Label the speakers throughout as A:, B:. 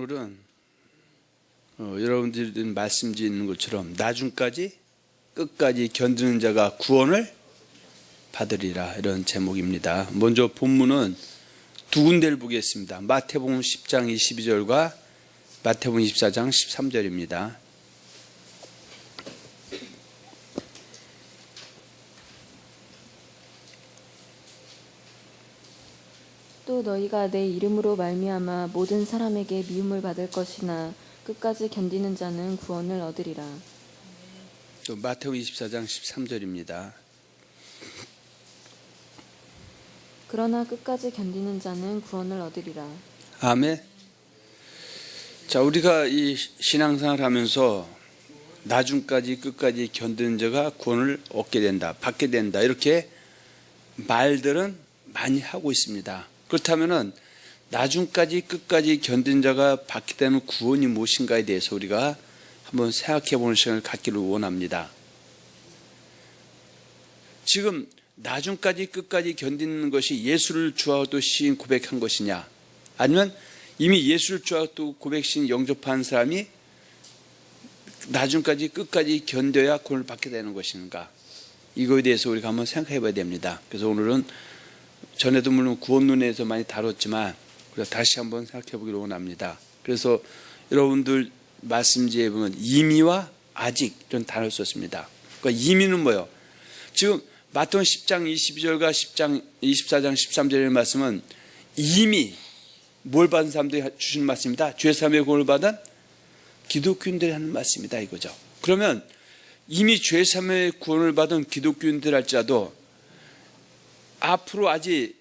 A: 오늘은 여러분들이 말씀 드리는 것처럼 나중까지 끝까지 견디는 자가 구원을 받으리라, 이런 제목입니다. 먼저 본문은 두 군데를 보겠습니다. 마태복음 10장 22절과 마태복음 24장 13절입니다.
B: 또 너희가 내 이름으로 말미암아 모든 사람에게 미움을 받을 것이나 끝까지 견디는 자는 구원을 얻으리라.
A: 또 마태복음 24장 13절입니다.
B: 그러나 끝까지 견디는 자는 구원을 얻으리라.
A: 아멘. 자, 우리가 이 신앙생활을 하면서 나중까지 끝까지 견디는 자가 구원을 얻게 된다, 받게 된다, 이렇게 말들은 많이 하고 있습니다. 그렇다면은 나중까지 끝까지 견딘 자가 받게 되는 구원이 무엇인가에 대해서 우리가 한번 생각해 보는 시간을 갖기를 원합니다. 지금 나중까지 끝까지 견디는 것이 예수를 주하고 시인 고백한 것이냐, 아니면 이미 예수를 주하고 고백신 영접한 사람이 나중까지 끝까지 견뎌야 구원을 받게 되는 것인가, 이거에 대해서 우리가 한번 생각해 봐야 됩니다. 그래서 오늘은 전에도 물론 구원론에서 많이 다뤘지만 우리가 다시 한번 생각해 보기를 원합니다. 그래서 여러분들 말씀지에 보면 이미와 아직 이런 단어를 썼습니다. 그러니까 이미는 뭐예요? 지금 마태복음 10장 22절과 10장 24장 13절의 말씀은 이미 뭘 받은 사람들이 주시는 말씀입니다. 죄사함의 구원을 받은 기독교인들이 하는 말씀이다, 이거죠. 그러면 이미 죄사함의 구원을 받은 기독교인들 할지라도 앞으로 아직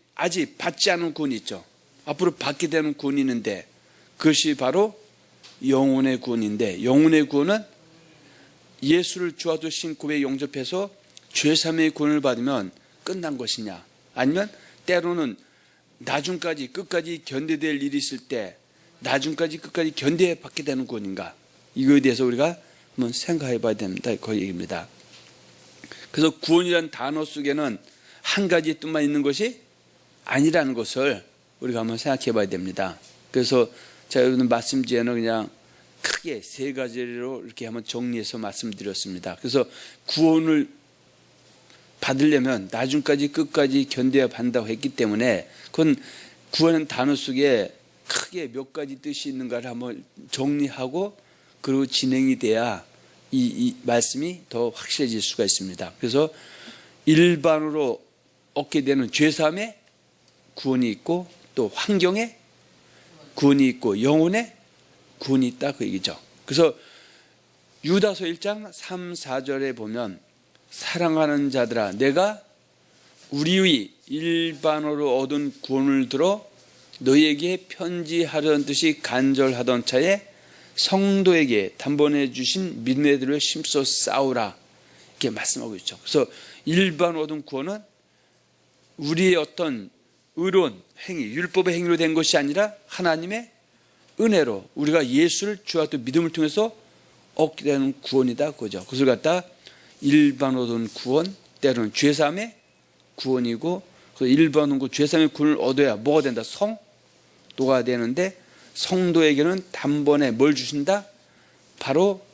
A: 받지 않은 구원이 있죠. 앞으로 받게 되는 구원이 있는데 그것이 바로 영혼의 구원인데, 영혼의 구원은 예수를 주와 되신 고백 영접해서 죄사함의 구원을 받으면 끝난 것이냐, 아니면 때로는 나중까지 끝까지 견뎌야 될 일이 있을 때 나중까지 끝까지 견뎌야 받게 되는 구원인가, 이거에 대해서 우리가 한번 생각해 봐야 됩니다. 그 얘기입니다. 그래서 구원이라는 단어 속에는 한 가지 뜻만 있는 것이 아니라는 것을 우리가 한번 생각해 봐야 됩니다. 그래서 제가 여러분 말씀지에는 그냥 크게 세 가지로 이렇게 한번 정리해서 말씀드렸습니다. 그래서 구원을 받으려면 나중까지 끝까지 견뎌야 한다고 했기 때문에 그건 구원은 단어 속에 크게 몇 가지 뜻이 있는가를 한번 정리하고 그리고 진행이 돼야 이 말씀이 더 확실해질 수가 있습니다. 그래서 일반으로 얻게 되는 죄사함의 구원이 있고, 또 환경의 구원이 있고, 영혼의 구원이 있다, 그 얘기죠. 그래서 유다서 1장 3, 4절에 보면 사랑하는 자들아, 내가 우리의 일반으로 얻은 구원을 들어 너희에게 편지하려는 뜻이 간절하던 차에 성도에게 단번에 주신 믿음의 들을 심써 쌓으라, 이렇게 말씀하고 있죠. 그래서 일반 얻은 구원은 우리의 어떤 의로운 행위, 율법의 행위로 된 것이 아니라 하나님의 은혜로 우리가 예수를 주와 또 믿음을 통해서 얻게 되는 구원이다, 그죠. 그것을 갖다 일반 얻은 구원, 때로는 죄사함의 구원이고, 그래서 일반 얻은 죄사함의 구원을 얻어야 뭐가 된다? 성도가 되는데, 성도에게는 단번에 뭘 주신다? 바로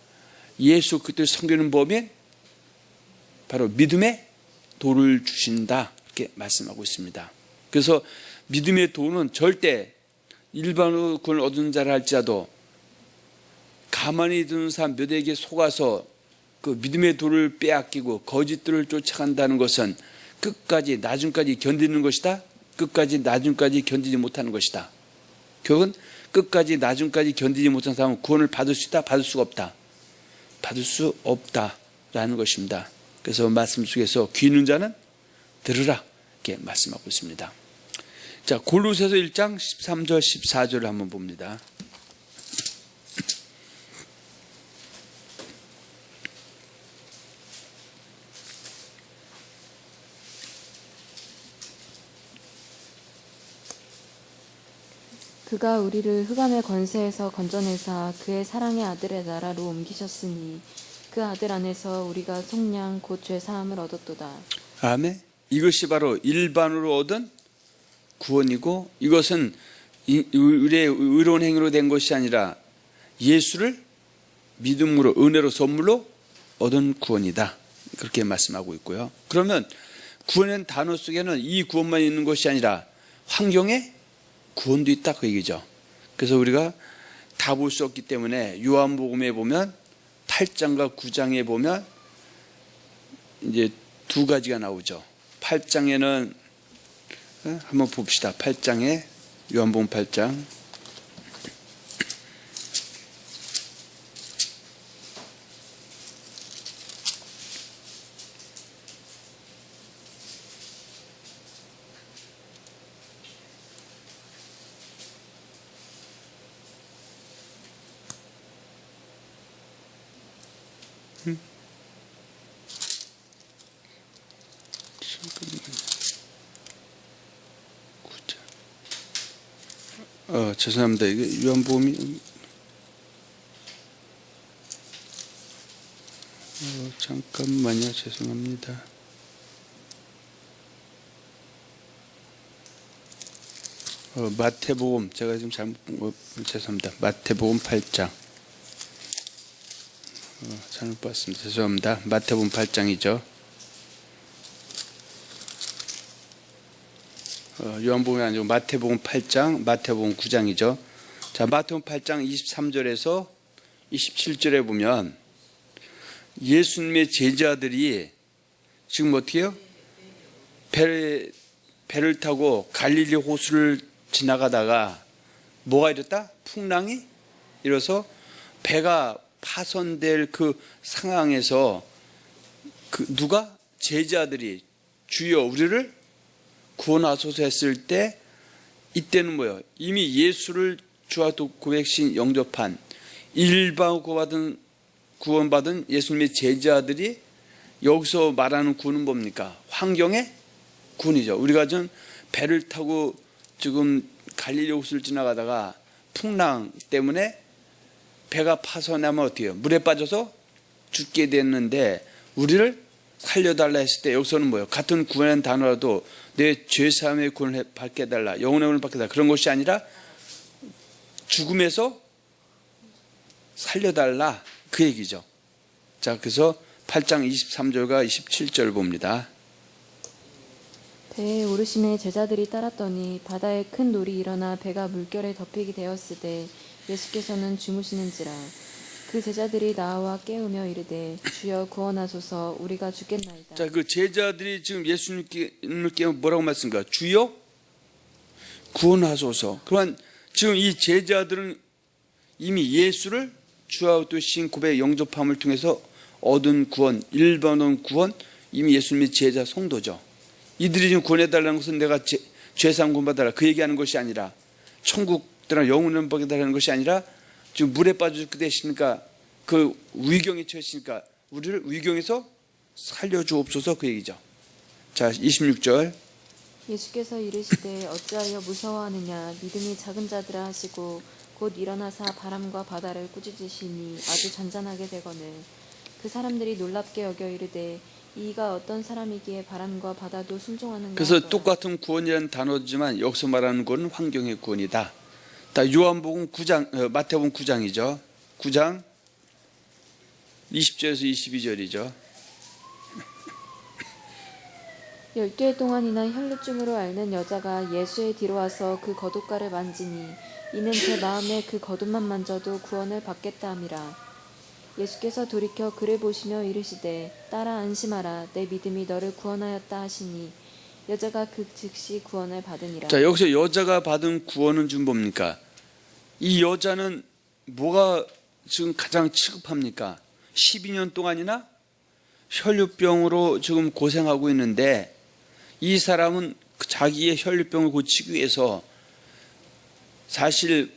A: 예수 그리스도를 섬기는 법인 바로 믿음의 도를 주신다, 이렇게 말씀하고 있습니다. 그래서 믿음의 도는 절대 일반으로 구원을 얻은 자라 할지라도 가만히 두는 사람 몇에게 속아서 그 믿음의 도를 빼앗기고 거짓들을 쫓아간다는 것은 끝까지 나중까지 견디는 것이다, 끝까지 나중까지 견디지 못하는 것이다. 결국은 끝까지 나중까지 견디지 못한 사람은 구원을 받을 수 있다, 받을 수가 없다, 받을 수 없다라는 것입니다. 그래서 말씀 속에서 귀 있는 자는 들으라, 이렇게 말씀하고 있습니다. 자, 골로새서 1장 13절 14절을 한번 봅니다.
B: 그가 우리를 흑암의 권세에서 건져내사 그의 사랑의 아들의 나라로 옮기셨으니 그 아들 안에서 우리가 속량 곧 죄사함을 얻었도다.
A: 아멘. 이것이 바로 일반으로 얻은 구원이고, 이것은 우리의 의로운 행위로 된 것이 아니라 예수를 믿음으로 은혜로 선물로 얻은 구원이다. 그렇게 말씀하고 있고요. 그러면 구원의 단어 속에는 이 구원만 있는 것이 아니라 환경에 구원도 있다 그 얘기죠. 그래서 우리가 다 볼 수 없기 때문에 요한복음에 보면 8장과 9장에 보면 이제 두 가지가 나오죠. 8장에는 한번 봅시다. 8장에 요한복음 8장 죄송합니다. 이게 요한복음이 잠깐만요. 죄송합니다. 마태복음 제가 지금 잘못 죄송합니다. 마태복음 8장 잘못 봤습니다. 죄송합니다. 마태복음 8장이죠. 요한복음이 아니고 마태복음 8장, 마태복음 9장이죠. 자, 마태복음 8장 23절에서 27절에 보면 예수님의 제자들이 지금 어떻게 해요? 배를 타고 갈릴리 호수를 지나가다가 뭐가 이랬다? 풍랑이 일어서 배가 파손될 그 상황에서 누가? 제자들이 주여 우리를 구원하소서 했을 때 이때는 뭐예요? 이미 예수를 주와 고백신 영접한 일반 구원받은 예수님의 제자들이 여기서 말하는 구원은 뭡니까? 환경의 구원이죠. 우리가 좀 배를 타고 지금 갈릴리 호수를 지나가다가 풍랑 때문에 배가 파손하면 어떻게 해요? 물에 빠져서 죽게 됐는데 우리를 살려달라 했을 때 여기서는 뭐예요? 같은 구원의 단어라도 내 죄사함의 구원을 받게 해달라, 영혼의 구원을 받게 해달라, 그런 것이 아니라 죽음에서 살려달라 그 얘기죠. 자, 그래서 8장 23절과 27절 봅니다.
B: 배에 오르심에 제자들이 따랐더니 바다에 큰 놀이 일어나 배가 물결에 덮이게 되었을 때 예수께서는 주무시는지라. 그 제자들이 나와 깨우며 이르되 주여 구원하소서 우리가 죽겠나이다.
A: 자, 그 제자들이 지금 예수님께 뭐라고 말씀합니까? 주여 구원하소서. 그러면 지금 이 제자들은 이미 예수를 주와 되신 고백 영접함을 통해서 얻은 구원, 일반원 구원, 이미 예수님의 제자 성도죠. 이들이 지금 구원해달라는 것은 내가 죄사함 구원받아라 그 얘기하는 것이 아니라 천국 들어가 영혼을 보게 달라는 것이 아니라 지금 물에 빠져 죽게 되시니까 그 위경에 처했으니까 우리를 위경에서 살려주옵소서 그 얘기죠. 자, 26절.
B: 예수께서 이르시되 어찌하여 무서워하느냐 믿음이 작은 자들아 하시고 곧 일어나사 바람과 바다를 꾸짖으시니 아주 잔잔하게 되거늘 그 사람들이 놀랍게 여겨 이르되 이가 어떤 사람이기에 바람과 바다도 순종하는가.
A: 그래서
B: 하더라.
A: 똑같은 구원이라는 단어지만 여기서 말하는 구원은 환경의 구원이다. 요한복음 9장, 마태복음 9장이죠. 9장 20절에서 22절이죠.
B: 12해 동안이나 혈루증으로 앓는 여자가 예수의 뒤로 와서 그 겉옷가를 만지니 이는 제 마음에 그 겉옷만 만져도 구원을 받겠다 함이라. 예수께서 돌이켜 그를 보시며 이르시되 딸아 안심하라 내 믿음이 너를 구원하였다 하시니 여자가 그 즉시 구원을 받으니라.
A: 자, 여기서 여자가 받은 구원은 좀 뭡니까? 이 여자는 뭐가 지금 가장 취급합니까? 12년 동안이나 혈류병으로 지금 고생하고 있는데 이 사람은 자기의 혈류병을 고치기 위해서 사실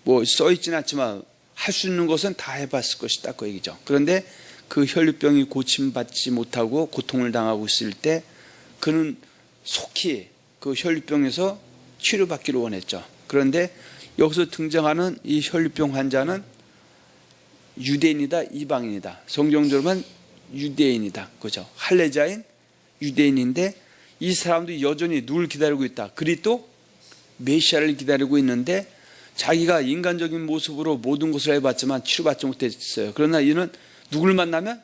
A: 뭐 써있지는 않지만 할 수 있는 것은 다 해봤을 것이다 그 얘기죠. 그런데 그 혈류병이 고침받지 못하고 고통을 당하고 있을 때 그는 속히 그 혈류병에서 치료받기를 원했죠. 그런데 여기서 등장하는 이 혈류병 환자는 유대인이다 이방인이다. 성경적으로는 유대인이다. 그죠? 할례자인 유대인인데 이 사람도 여전히 누굴 기다리고 있다. 그리스도 메시아를 기다리고 있는데 자기가 인간적인 모습으로 모든 것을 해봤지만 치료받지 못했어요. 그러나 이는 누굴 만나면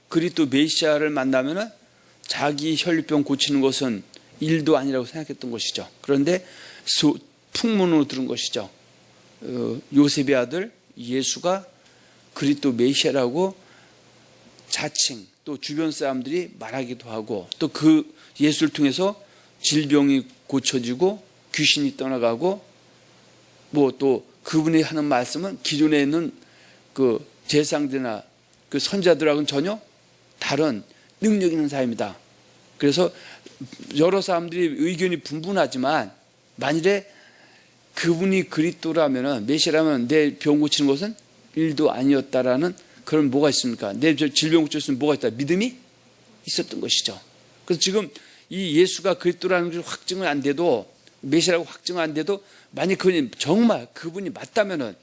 A: 그리스도 메시아를 만나면 자기 혈류병 고치는 것은 일도 아니라고 생각했던 것이죠. 그런데 풍문으로 들은 것이죠. 요셉의 아들 예수가 그리스도 메시아라고 자칭 또 주변 사람들이 말하기도 하고 또 그 예수를 통해서 질병이 고쳐지고 귀신이 떠나가고 뭐 또 그분이 하는 말씀은 기존에 있는 그 제사장들이나 그 선자들하고는 전혀 다른 능력 있는 사람이다. 그래서 여러 사람들이 의견이 분분하지만 만일에 그분이 그리스도라면은 메시아라면 내 병 고치는 것은 일도 아니었다라는 그런 뭐가 있습니까? 내 질병 고쳤으면 뭐가 있다? 믿음이 있었던 것이죠. 그래서 지금 이 예수가 그리스도라는 게 확증은 안 돼도 메시아라고 확증 안 돼도 만약 그분이 정말 그분이 맞다면은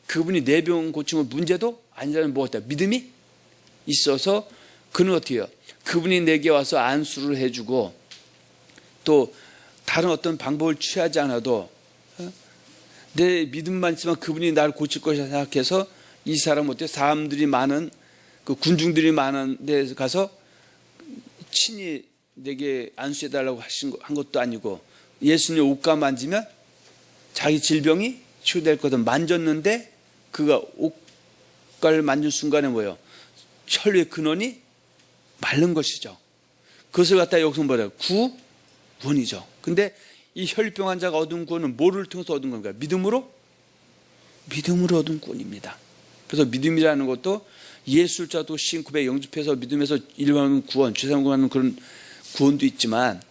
A: 그분이 내 병 고치는 문제도 아니라는 뭐가 있다? 믿음이 있어서 그는 어떻게 해요? 그분이 내게 와서 안수를 해주고 또 다른 어떤 방법을 취하지 않아도 내 믿음만 있으면 그분이 나를 고칠 것이라 생각해서 이 사람 어때요? 사람들이 많은 그 군중들이 많은 데 가서 친히 내게 안수해달라고 한 것도 아니고 예수님 옷가 만지면 자기 질병이 치유될 거든 만졌는데 그가 옷가를 만진 순간에 뭐예요? 혈류의 근원이 마른 것이죠. 그것을 갖다 여기서 뭐래요? 구원이죠. 근데 이 혈류병 환자가 얻은 구원은 뭐를 통해서 얻은 건가요? 믿음으로 얻은 구원입니다. 그래서 믿음이라는 것도 예수를 자도 신구배 영접해서 믿음에서 일반하는 구원, 죄사함하는 그런 구원도 있지만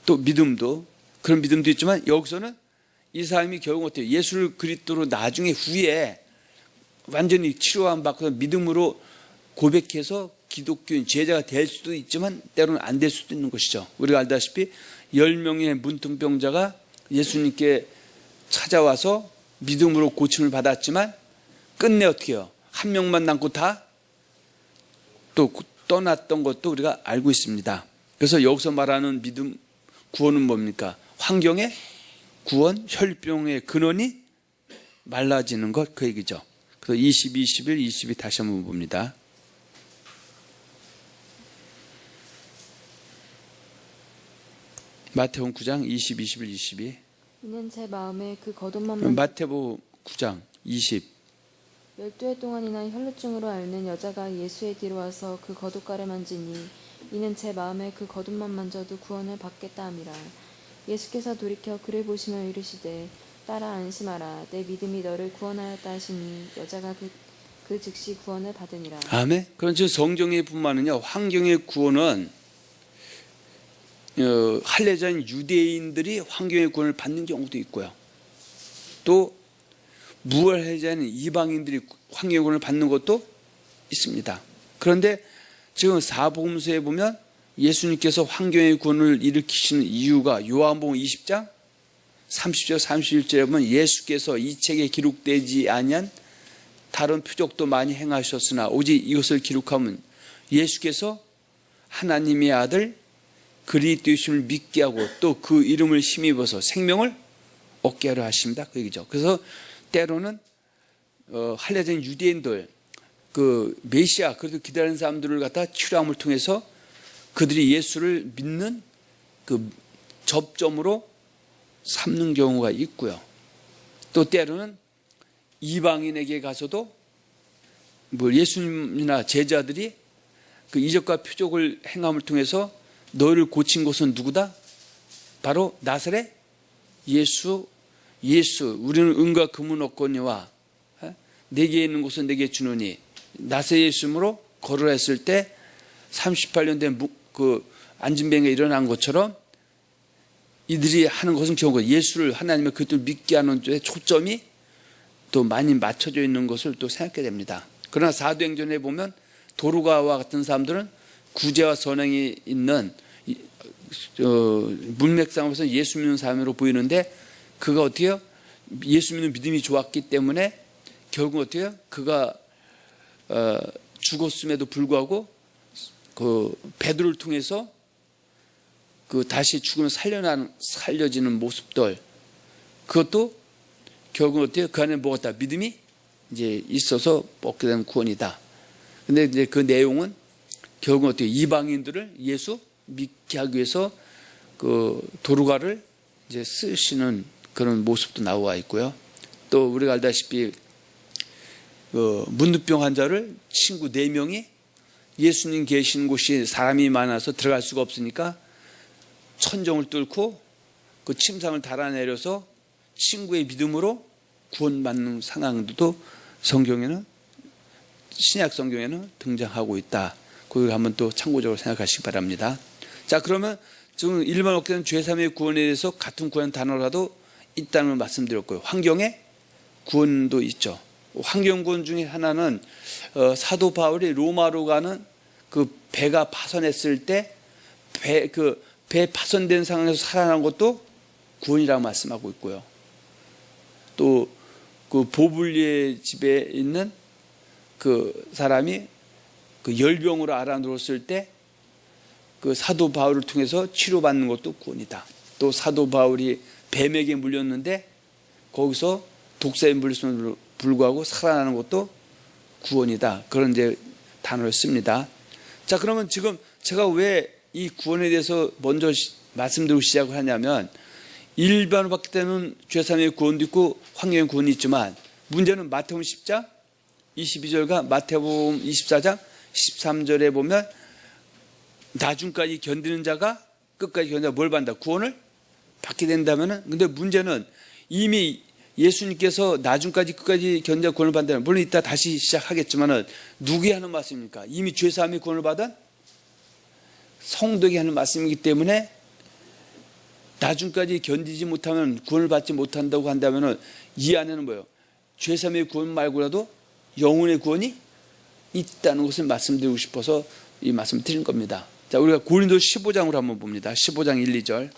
A: 또 믿음도 그런 믿음도 있지만 여기서는 이 사람이 결국 어때요? 예수를 그리스도로 나중에 후에 완전히 치료함 받고서 믿음으로 고백해서 기독교인 제자가 될 수도 있지만 때로는 안 될 수도 있는 것이죠. 우리가 알다시피 10명의 문둥병자가 예수님께 찾아와서 믿음으로 고침을 받았지만 끝내 어떻게 해요? 한 명만 남고 다 또 떠났던 것도 우리가 알고 있습니다. 그래서 여기서 말하는 믿음 구원은 뭡니까? 환경의 구원, 혈병의 근원이 말라지는 것 그 얘기죠. 그래서 20, 21, 22 다시 한번 봅니다. 마태복음 9장 20, 21, 22.
B: 이는 제 마음에 그 겉옷만
A: 마태복음 9장 20.
B: 12해 동안이나 혈루증으로 앓는 여자가 예수의 뒤로 와서 그 겉옷가를 만지니 이는 제 마음에 그 겉옷만 만져도 구원을 받겠다 함이라. 예수께서 돌이켜 그를 보시며 이르시되 딸아 안심하라 내 믿음이 너를 구원하였다 하시니 여자가 그 즉시 구원을 받으니라.
A: 아멘. 그런 즉 성경에 보면은요 환경의 구원은 할례자인 유대인들이 환경의 구원을 받는 경우도 있고요. 또 무할례자인 이방인들이 환경의 구원을 받는 것도 있습니다. 그런데 지금 사복음서에 보면 예수님께서 환경의 구원을 일으키시는 이유가 요한복음 20장 30절 31절에 보면 예수께서 이 책에 기록되지 아니한 다른 표적도 많이 행하셨으나 오직 이것을 기록하면 예수께서 하나님의 아들 그리스도이심을 믿게 하고 또 그 이름을 힘입어서 생명을 얻게 하려 하십니다. 그 얘기죠. 그래서 때로는 할례자인 유대인들 그 메시아 그래도 기다리는 사람들을 갖다 치료함을 통해서 그들이 예수를 믿는 그 접점으로 삼는 경우가 있고요. 또 때로는 이방인에게 가서도 뭐 예수님이나 제자들이 그 이적과 표적을 행함을 통해서 너를 고친 것은 누구다? 바로 나사렛 예수 우리는 은과 금은 없거니와 내게 있는 것은 내게 주노니 나사렛 예수님으로 걸으라 했을 때 38년 된 그 안진뱅이가 일어난 것처럼 이들이 하는 것은 결국 예수를 하나님의 그리스도를 믿게 하는 쪽에 초점이 또 많이 맞춰져 있는 것을 또 생각하게 됩니다. 그러나 사도행전에 보면 도루가와 같은 사람들은 구제와 선행이 있는 문맥상으로서 예수 믿는 사람으로 보이는데 그가 어떻게 해요? 예수 믿는 믿음이 좋았기 때문에 결국 어떻게 해요? 그가 죽었음에도 불구하고 그 베드로를 통해서 그 다시 죽으면 살려지는 모습들 그것도 결국은 어때요? 그 안에 뭐가 있다? 믿음이 이제 있어서 얻게 되는 구원이다. 근데 이제 그 내용은 결국은 어때요? 이방인들을 예수 믿게 하기 위해서 그 도루가를 이제 쓰시는 그런 모습도 나와 있고요. 또 우리가 알다시피 그 문둥병 환자를 친구 4명이 예수님 계신 곳이 사람이 많아서 들어갈 수가 없으니까 천정을 뚫고 그 침상을 달아내려서 친구의 믿음으로 구원받는 상황도 성경에는, 신약 성경에는 등장하고 있다. 그걸 한번 또 참고적으로 생각하시기 바랍니다. 자, 그러면 지금 일반 어깨는 죄사함의 구원에 대해서 같은 구원 단어라도 있다는 걸 말씀드렸고요. 환경의 구원도 있죠. 환경 구원 중에 하나는 사도 바울이 로마로 가는 그 배가 파손했을 때 배 파손된 상황에서 살아난 것도 구원이라고 말씀하고 있고요. 또 그 보블리의 집에 있는 그 사람이 그 열병으로 알아누웠을 때 그 사도 바울을 통해서 치료받는 것도 구원이다. 또 사도 바울이 뱀에게 물렸는데 거기서 독사에 물렸음에도 불구하고 살아나는 것도 구원이다. 그런 이제 단어를 씁니다. 자, 그러면 지금 제가 왜 이 구원에 대해서 먼저 말씀드리고 시작을 하냐면, 일반으로 봤을 때는 죄사함의 구원도 있고 환경의 구원이 있지만, 문제는 마태복음 10장 22절과 마태복음 24장 13절에 보면 나중까지 견디는 자가 끝까지 견뎌 뭘 받는다? 구원을 받게 된다면은, 근데 문제는 이미 예수님께서 나중까지 끝까지 견뎌 구원을 받는다면, 물론 이따 다시 시작하겠지만은 누구에 하는 말씀입니까? 이미 죄사함의 구원을 받은 성도에게 하는 말씀이기 때문에 나중까지 견디지 못하면 구원을 받지 못한다고 한다면은 이 안에는 뭐예요? 죄사함의 구원 말고라도 영혼의 구원이 있다는 것을 말씀드리고 싶어서 이 말씀을 드린 겁니다. 자, 우리가 고린도 15장으로 한번 봅니다. 15장 1, 2절.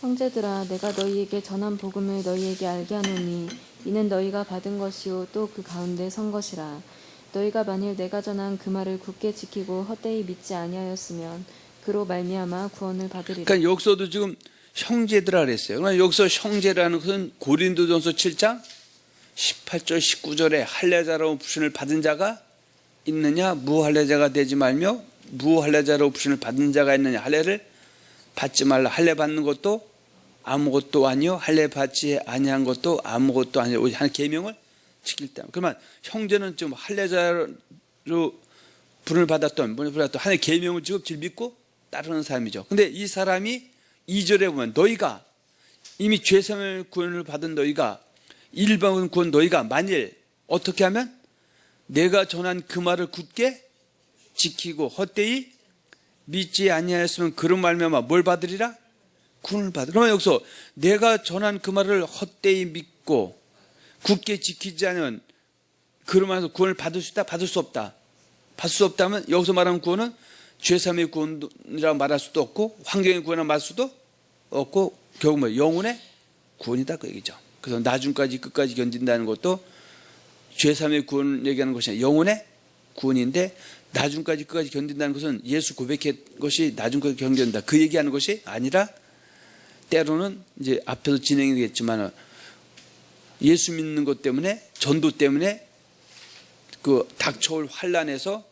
B: 형제들아, 내가 너희에게 전한 복음을 너희에게 알게 하노니 이는 너희가 받은 것이요 또 그 가운데 선 것이라. 너희가 만일 내가 전한 그 말을 굳게 지키고 헛되이 믿지 아니하였으면 그로 말미암아 구원을 받으리라.
A: 그러니까 여기서도 지금 형제들아 그랬어요. 그러나 여기서 형제라는 것은 고린도전서 7장 18절 19절에 할례자로 부신을 받은 자가 있느냐, 무할례자가 되지 말며 무할례자로 부신을 받은 자가 있느냐. 할례를 받지 말라. 할례 받는 것도 아무것도 아니요, 할례 받지 아니한 것도 아무것도 아니요. 한 계명을 지킬 때. 그러면 형제는 지금 할례자로 분을 받았던 하나의 계명을 지금 믿고 따르는 사람이죠. 근데 이 사람이 2절에 보면 너희가 이미 죄사함의 구원을 받은 너희가, 일반 구원 너희가 만일 어떻게 하면 내가 전한 그 말을 굳게 지키고 헛되이 믿지 아니하였으면 그런 말미암아 뭘 받으리라? 구원을 받으리라. 그러면 여기서 내가 전한 그 말을 헛되이 믿고 굳게 지키지 않으면 그런 말에서 구원을 받을 수 있다? 받을 수 없다. 받을 수 없다면 여기서 말하는 구원은 죄사함의 구원이라고 말할 수도 없고 환경의 구원이라고 말할 수도 없고 결국 뭐 영혼의 구원이다 그 얘기죠. 그래서 나중까지 끝까지 견딘다는 것도 죄사함의 구원을 얘기하는 것이 아니라 영혼의 구원인데, 나중까지 끝까지 견딘다는 것은 예수 고백한 것이 나중까지 견딘다 그 얘기하는 것이 아니라, 때로는 이제 앞에서 진행이 되겠지만 예수 믿는 것 때문에, 전도 때문에 그 닥쳐올 환난에서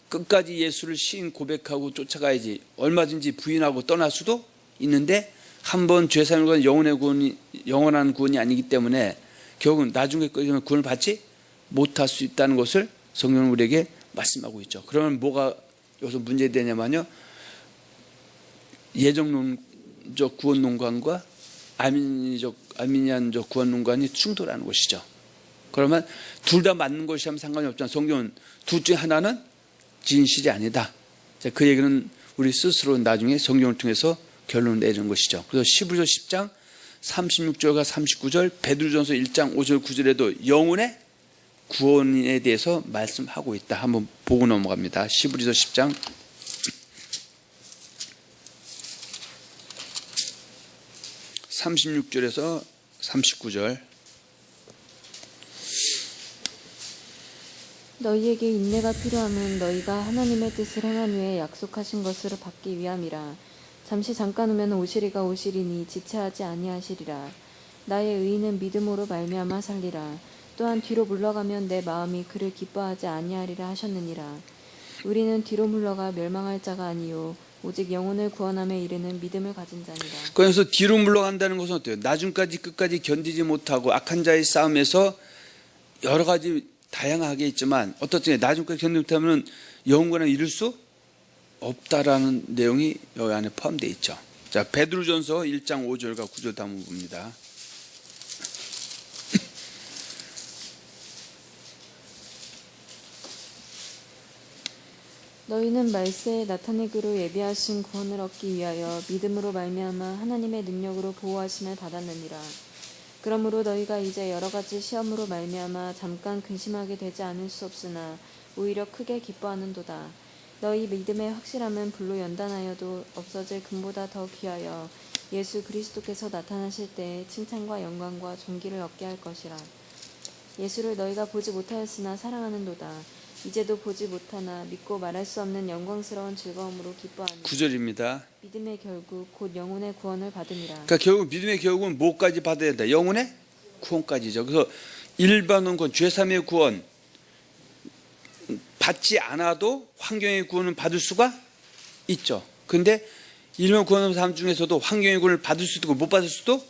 A: 끝까지 예수를 시인 고백하고 쫓아가야지 얼마든지 부인하고 떠날 수도 있는데, 한번 죄사함의 구원, 영혼의 구원이 영원한 구원이 아니기 때문에 결국은 나중에 구원을 받지 못할 수 있다는 것을 성경은 우리에게 말씀하고 있죠. 그러면 뭐가 여기서 문제되냐면요, 예정론적 구원론관과 아미니안적 구원론관이 충돌하는 것이죠. 그러면 둘 다 맞는 것이라면 상관이 없지만 성경은 둘 중에 하나는 진실이 아니다. 그 얘기는 우리 스스로 나중에 성경을 통해서 결론을 내리는 것이죠. 그래서 히브리서 10장 36절과 39절, 베드로전서 1장 5절 9절에도 영혼의 구원에 대해서 말씀하고 있다. 한번 보고 넘어갑니다. 히브리서 10장 36절에서 39절.
B: 너희에게 인내가 필요함은 너희가 하나님의 뜻을 행한 후에 약속하신 것을 받기 위함이라. 잠시 잠깐 후면 오시리가 오시리니 지체하지 아니하시리라. 나의 의인은 믿음으로 말미암아 살리라. 또한 뒤로 물러가면 내 마음이 그를 기뻐하지 아니하리라 하셨느니라. 우리는 뒤로 물러가 멸망할 자가 아니요 오직 영혼을 구원함에 이르는 믿음을 가진 자니라.
A: 그래서 뒤로 물러간다는 것은 어때요? 나중까지 끝까지 견디지 못하고 악한 자의 싸움에서 여러 가지 다양하게 있지만 어떻든 나중까지 견디지 못하면 영원을 이룰 수 없다라는 내용이 여기 안에 포함되어 있죠. 자, 베드로전서 1장 5절과 9절 한번 봅니다.
B: 너희는 말세에 나타내기로 예비하신 구원을 얻기 위하여 믿음으로 말미암아 하나님의 능력으로 보호하심을 받았느니라. 그러므로 너희가 이제 여러 가지 시험으로 말미암아 잠깐 근심하게 되지 않을 수 없으나 오히려 크게 기뻐하는도다. 너희 믿음의 확실함은 불로 연단하여도 없어질 금보다 더 귀하여 예수 그리스도께서 나타나실 때에 칭찬과 영광과 존귀를 얻게 할 것이라. 예수를 너희가 보지 못하였으나 사랑하는도다. 이제도 보지 못하나 믿고 말할 수 없는 영광스러운 즐거움으로 기뻐하니
A: 9절입니다.
B: 믿음의 결국 곧 영혼의 구원을 받음이라.
A: 그러니까 결국 믿음의 결국은 뭐까지 받아야 된다? 영혼의 구원까지죠. 그래서 일반은 그 죄삼의 구원 받지 않아도 환경의 구원을 받을 수가 있죠. 그런데 일반 구원의 삶 중에서도 환경의 구원을 받을 수도 있고 못 받을 수도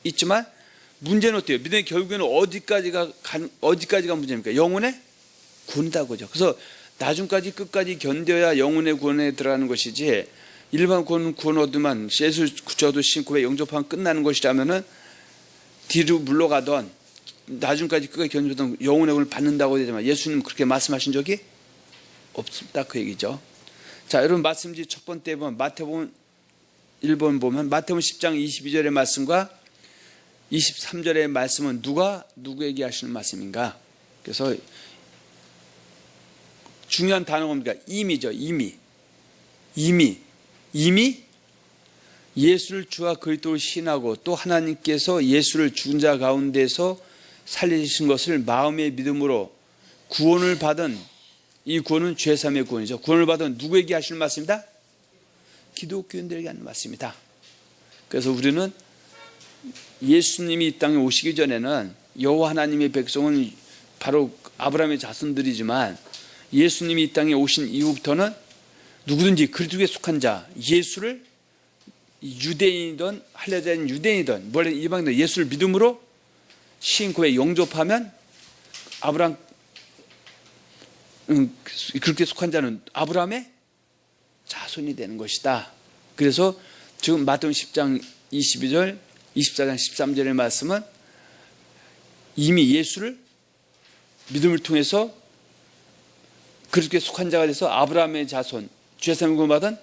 A: 있지만 문제는 어때요? 믿음의 결국에는 어디까지가 문제입니까? 영혼의 구원이다고죠. 그래서 나중까지 끝까지 견뎌야 영혼의 구원에 들어가는 것이지 일반 구원 얻으면 예수 구주도 신고 영접하면 끝나는 것이라면은 뒤로 물러가던 나중까지 끝까지 견디던 영혼의 구원을 받는다고 되지만 예수님 그렇게 말씀하신 적이 없다 그 얘기죠. 자, 여러분 말씀지 첫 번째 보면 마태복음 1번 보면 마태복음 10장 22절의 말씀과 23절의 말씀은 누구에게 하시는 말씀인가? 그래서 중요한 단어가 뭡니까? 이미죠. 이미 예수를 주와 그리스도로 신하고 또 하나님께서 예수를 죽은 자 가운데서 살리신 것을 마음의 믿음으로 구원을 받은 이 구원은 죄사함의 구원이죠. 구원을 받은 누구에게 하시는 말씀입니다? 기독교인들에게 하는 말씀입니다. 그래서 우리는 예수님이 이 땅에 오시기 전에는 여호와 하나님의 백성은 바로 아브라함의 자손들이지만 예수님이 이 땅에 오신 이후부터는 누구든지 그리스도에 속한 자, 예수를 유대인이든 할례자인 유대인이든 이방인이든 예수를 믿음으로 신고에 영접하면 아브라함 그렇게 속한 자는 아브라함의 자손이 되는 것이다. 그래서 지금 마태복음 10장 22절, 24장 13절의 말씀은 이미 예수를 믿음을 통해서 그렇게 속한 자가 돼서 아브라함의 자손, 죄사함을 구원받은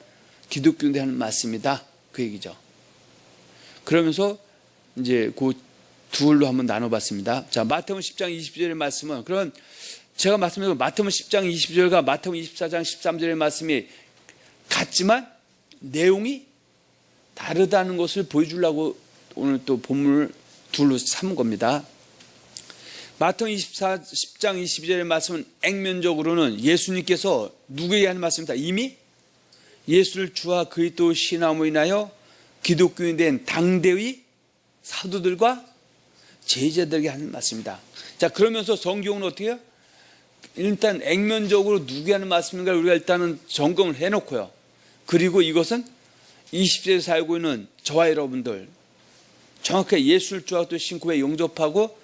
A: 기독교인들이 하는 말씀이다. 그 얘기죠. 그러면서 이제 그 둘로 한번 나눠봤습니다. 자, 마태복음 10장 22절의 말씀은 그런 제가 말씀드린 마태복음 10장 22절과 마태복음 24장 13절의 말씀이 같지만 내용이 다르다는 것을 보여주려고 오늘 또 본문을 둘로 삼은 겁니다. 마태복음 10장 22절의 말씀은 액면적으로는 예수님께서 누구에게 하는 말씀입니다. 이미 예수를 주와 그리스도 신함으로 인하여 기독교인 된 당대의 사도들과 제자들에게 하는 말씀입니다. 자, 그러면서 성경은 어떻게 해요? 일단 액면적으로 누구에게 하는 말씀인가 우리가 일단은 점검을 해놓고요. 그리고 이것은 20세에 살고 있는 저와 여러분들 정확하게 예수를 주와 또 신고에 용접하고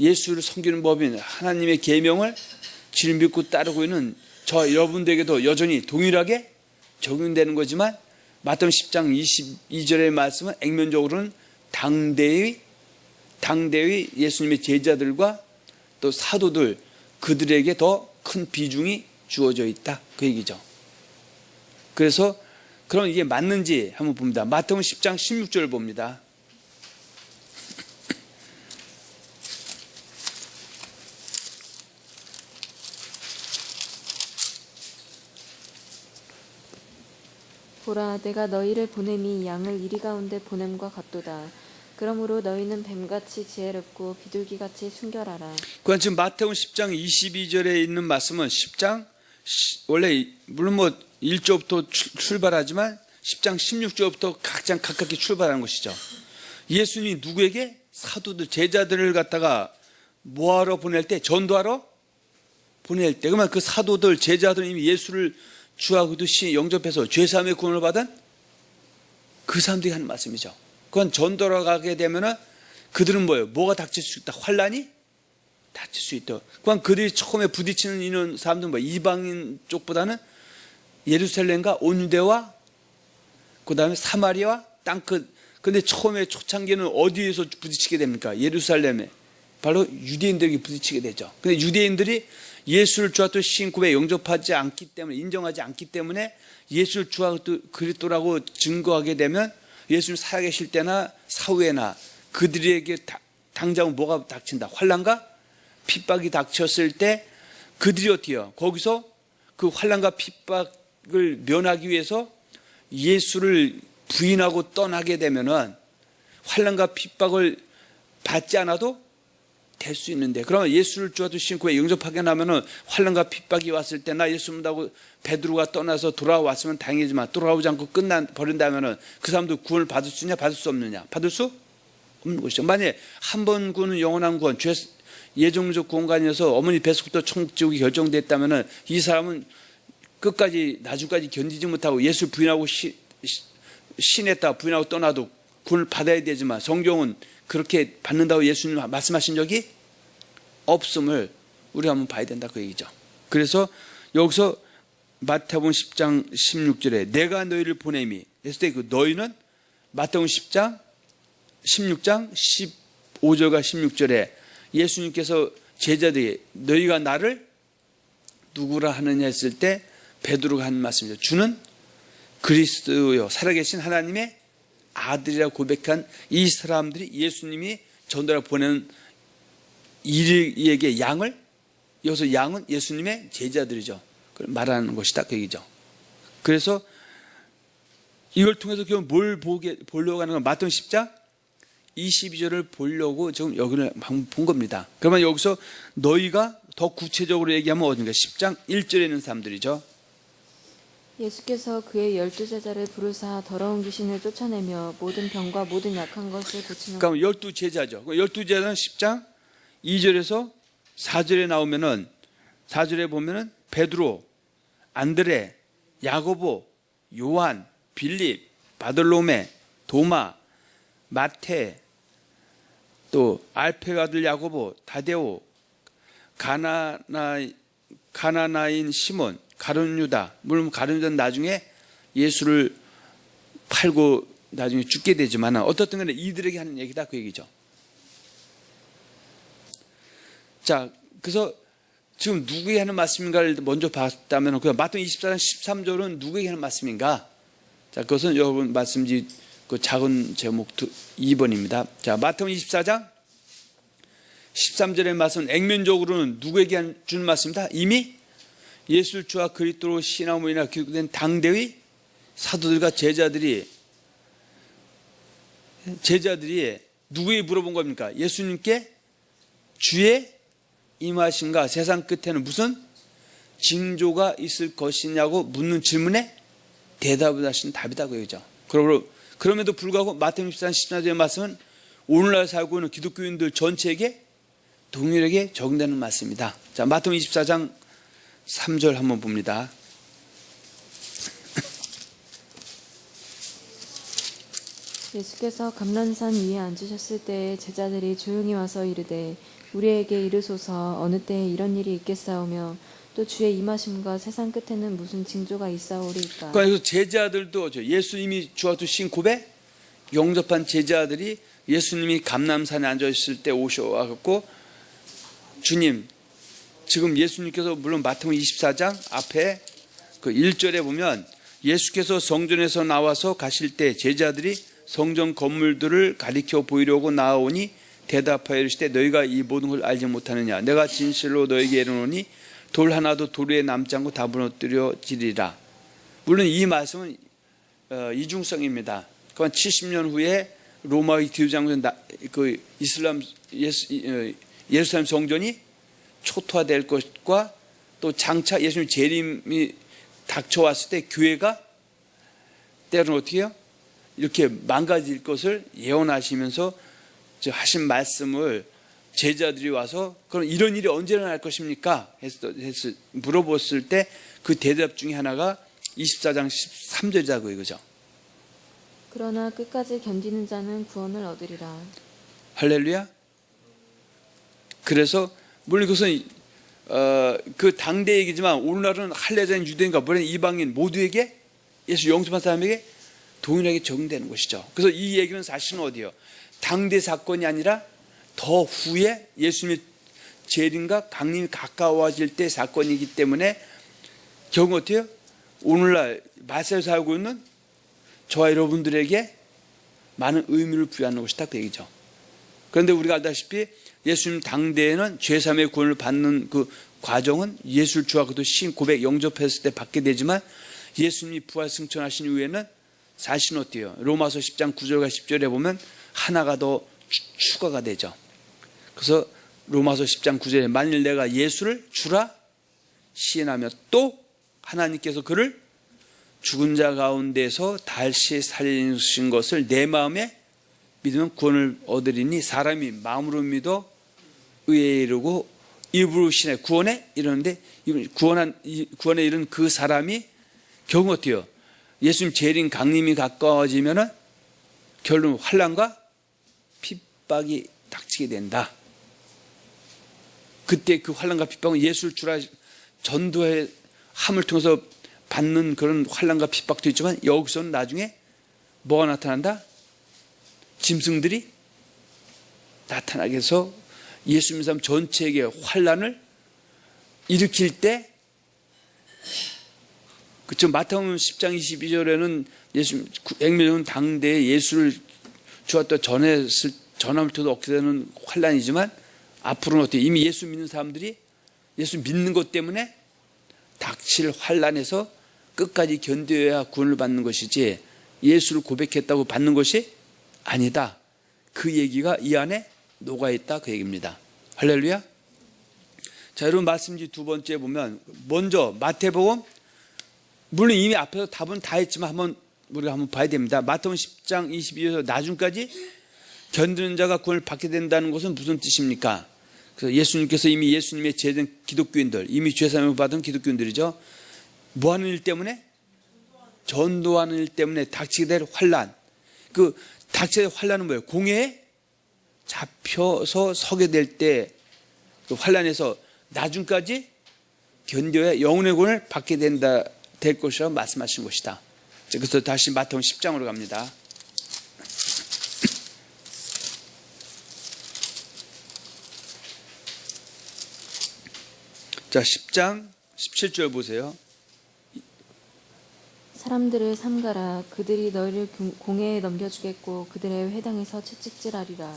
A: 예수를 섬기는 법인 하나님의 계명을 질 믿고 따르고 있는 저 여러분들에게도 여전히 동일하게 적용되는 거지만 마태복음 10장 22절의 말씀은 액면적으로는 당대의 예수님의 제자들과 또 사도들 그들에게 더 큰 비중이 주어져 있다 그 얘기죠. 그래서 그럼 이게 맞는지 한번 봅니다. 마태복음 10장 16절을 봅니다.
B: 보라, 내가 너희를 보냄이 양을 이리 가운데 보냄과 같도다. 그러므로 너희는 뱀같이 지혜롭고 비둘기같이 순결하라.
A: 그건 지금 마태복음 10장 22절에 있는 말씀은 10장 원래 물론 뭐 1조부터 출발하지만 10장 16조부터 각장 각각이 출발하는 것이죠. 예수님이 누구에게? 사도들 제자들을 갖다가 뭐하러 보낼 때? 전도하러 보낼 때. 그러면 그 사도들 제자들은 이미 예수를 주와 그리스도 영접해서 죄사함의 구원을 받은 그 사람들이 하는 말씀이죠. 그건 전도로 가게 되면은 그들은 뭐예요? 뭐가 닥칠 수 있다? 환란이 닥칠 수 있다. 그건 그들이 처음에 부딪히는 이런 사람들은 뭐 이방인 쪽보다는 예루살렘과 온 유대와 그 다음에 사마리아와 땅끝. 근데 처음에 초창기는 어디에서 부딪히게 됩니까? 예루살렘에. 바로 유대인들에게 부딪히게 되죠. 근데 유대인들이 예수를 주와 또 신구에 영접하지 않기 때문에, 인정하지 않기 때문에 예수를 주와 그리스도라고 증거하게 되면 예수님 살아계실 때나 사후에나 그들에게 당장 뭐가 닥친다? 환난과 핍박이 닥쳤을 때 그들이 어떻게 해요? 거기서 그 환난과 핍박을 면하기 위해서 예수를 부인하고 떠나게 되면은 환난과 핍박을 받지 않아도 될 수 있는데, 그러면 예수를 주와 또 신구에 영접하게 나면은 환난과 핍박이 왔을 때나 예수 믿다고 베드로가 떠나서 돌아왔으면 다행이지만 돌아오지 않고 버린다면은 그 사람도 구원을 받을 수 있냐? 받을 수 없느냐? 받을 수 없는 것이죠. 만약에 한 번 구원은 영원한 구원, 예정적 구원관이어서 어머니 뱃속부터 천국 지옥이 결정됐다면은 이 사람은 끝까지 나중까지 견디지 못하고 예수 부인하고 신했다 부인하고 떠나도 구원을 받아야 되지만 성경은 그렇게 받는다고 예수님 말씀하신 적이 없음을 우리가 한번 봐야 된다 그 얘기죠. 그래서 여기서 마태복음 10장 16절에 내가 너희를 보냄이 했을 때 그 너희는 마태복음 10장 16장 15절과 16절에 예수님께서 제자들에게 너희가 나를 누구라 하느냐 했을 때 베드로가 하는 말씀이죠. 주는 그리스도요 살아계신 하나님의 아들이라고 고백한 이 사람들이 예수님이 전도하러 보낸 이에게 양을, 여기서 양은 예수님의 제자들이죠. 말하는 것이다 그 얘기죠. 그래서 이걸 통해서 결국 뭘 보려고 하는 건 마태복음 10장 22절을 보려고 지금 여기를 본 겁니다. 그러면 여기서 너희가 더 구체적으로 얘기하면 어딘가 10장 1절에 있는 사람들이죠.
B: 예수께서 그의 12제자를 부르사 더러운 귀신을 쫓아내며 모든 병과 모든 약한 것을 고치는.
A: 그러니까 12제자죠. 12제자는 10장 2절에서 4절에 나오면은 4절에 보면은 베드로, 안드레, 야고보, 요한, 빌립, 바돌로메, 도마, 마태, 또 알페의 아들 야고보, 다데오, 가나나인 시몬, 가룟 유다. 물론 가룟 유다는 나중에 예수를 팔고 나중에 죽게 되지만 어떻든 간에 이들에게 하는 얘기다 그 얘기죠. 자, 그래서 지금 누구에게 하는 말씀인가를 먼저 봤다면 그 마태복음 24장 13절은 누구에게 하는 말씀인가? 자, 그것은 여러분 말씀지 그 작은 제목 2번입니다. 자, 마태복음 24장 13절의 말씀은 액면적으로는 누구에게 주는 말씀입니다. 이미 예수를 주와 그리스도로 신앙으로 인하여 기록된 당대의 사도들과 제자들이 누구에게 물어본 겁니까? 예수님께 주의 임하신가 세상 끝에는 무슨 징조가 있을 것이냐고 묻는 질문에 대답을 하신 답이다 그 얘기죠. 그럼에도 불구하고 마태복음 24장 14절의 말씀은 오늘날 살고 있는 기독교인들 전체에게 동일하게 적용되는 말씀입니다. 자, 마태복음 24장 3절 한번 봅니다.
B: 예수께서 감람산 위에 앉으셨을 때에 제자들이 조용히 와서 이르되 우리에게 이르소서 어느 때에 이런 일이 있겠사오며 또 주의 임하심과 세상 끝에는 무슨 징조가 있사오리까.
A: 그래서 제자들도 예수님이 주와 또 신고배 영접한 제자들이 예수님이 감람산에 앉아 있을 때 오셔갖고 주님 지금 예수님께서 물론 마태복음 24장 앞에 그 1절에 보면 예수께서 성전에서 나와서 가실 때 제자들이 성전 건물들을 가리켜 보이려고 나오니 대답하여 이르시되 너희가 이 모든 걸 알지 못하느냐. 내가 진실로 너희에게 이르노니 돌 하나도 돌 위에 남지 않고 다 무너뜨려지리라. 물론 이 말씀은 이중성입니다. 그건 70년 후에 로마의 디도장군 그 예루살렘 성전이 초토화될 것과 또 장차 예수님 재림이 닥쳐왔을 때 교회가 때로는 어떻게 해요? 이렇게 망가질 것을 예언하시면서 하신 말씀을 제자들이 와서 그럼 이런 일이 언제 일어날 것입니까? 물어봤을 때 그 대답 중에 하나가 24장 13절이라고 이거죠.
B: 그러나 끝까지 견디는 자는 구원을 얻으리라.
A: 할렐루야. 그래서 물론 이것은 그 당대 얘기지만 오늘날은 할례자인 유대인과 모든 이방인 모두에게 예수 영접한 사람에게 동일하게 적용되는 것이죠. 그래서 이 얘기는 사실은 어디요? 당대 사건이 아니라 더 후에 예수님의 재림과 강림이 가까워질 때 사건이기 때문에 결국 어때요? 오늘날 마세에 살고 있는 저와 여러분들에게 많은 의미를 부여하는 것이다 그 얘기죠. 그런데 우리가 알다시피 예수님 당대에는 죄사함의 구원을 받는 그 과정은 예수를 주와 그도 신 고백 영접했을 때 받게 되지만 예수님이 부활 승천하신 이후에는 사실은 어때요? 로마서 10장 9절과 10절에 보면 하나가 더 추가가 되죠. 그래서 로마서 10장 9절에 만일 내가 예수를 주라 시인하며 또 하나님께서 그를 죽은 자 가운데서 다시 살리신 것을 내 마음에 믿으면 구원을 얻으리니 사람이 마음으로 믿어 의에 이르고 입으로 신에 구원에 이르는데 구원에 이른 그 사람이 결국 어때요? 예수님 재림 강림이 가까워지면은 결론 환난과 핍박이 닥치게 된다. 그때 그 환난과 핍박은 예수를 주라 전도의 함을 통해서 받는 그런 환난과 핍박도 있지만 여기서는 나중에 뭐가 나타난다? 짐승들이 나타나게 해서 예수 믿는 사람 전체에게 환난을 일으킬 때 그쵸? 마태복음 10장 22절에는 예수 액면적은 당대에 예수를 주었다 전함을 통해서 얻게 되는 환난이지만 앞으로는 어떻게 이미 예수 믿는 사람들이 예수 믿는 것 때문에 닥칠 환난에서 끝까지 견뎌야 구원을 받는 것이지 예수를 고백했다고 받는 것이 아니다. 그 얘기가 이 안에 녹아있다 그 얘기입니다. 할렐루야. 자, 여러분 말씀지 두 번째 보면 먼저 마태복음 물론 이미 앞에서 답은 다 했지만 우리가 한번 봐야 됩니다. 마태복음 10장 22절에서 나중까지 견디는 자가 구원을 받게 된다는 것은 무슨 뜻입니까? 그래서 예수님께서 이미 예수님의 제된 기독교인들, 이미 죄사함을 받은 기독교인들이죠. 뭐 하는 일 때문에? 전도하는 일 때문에 닥치게 될 환난. 그 닥치게 될 환난은 뭐예요? 공회에 잡혀서 서게 될 때 그 환난에서 나중까지 견뎌야 영혼의 구원을 받게 될 것이라고 말씀하신 것이다. 그래서 다시 마태복음 10장으로 갑니다. 자, 10장 17절 보세요.
B: 사람들을 삼가라. 그들이 너희를 공회에 넘겨주겠고 그들의 회당에서 채찍질하리라.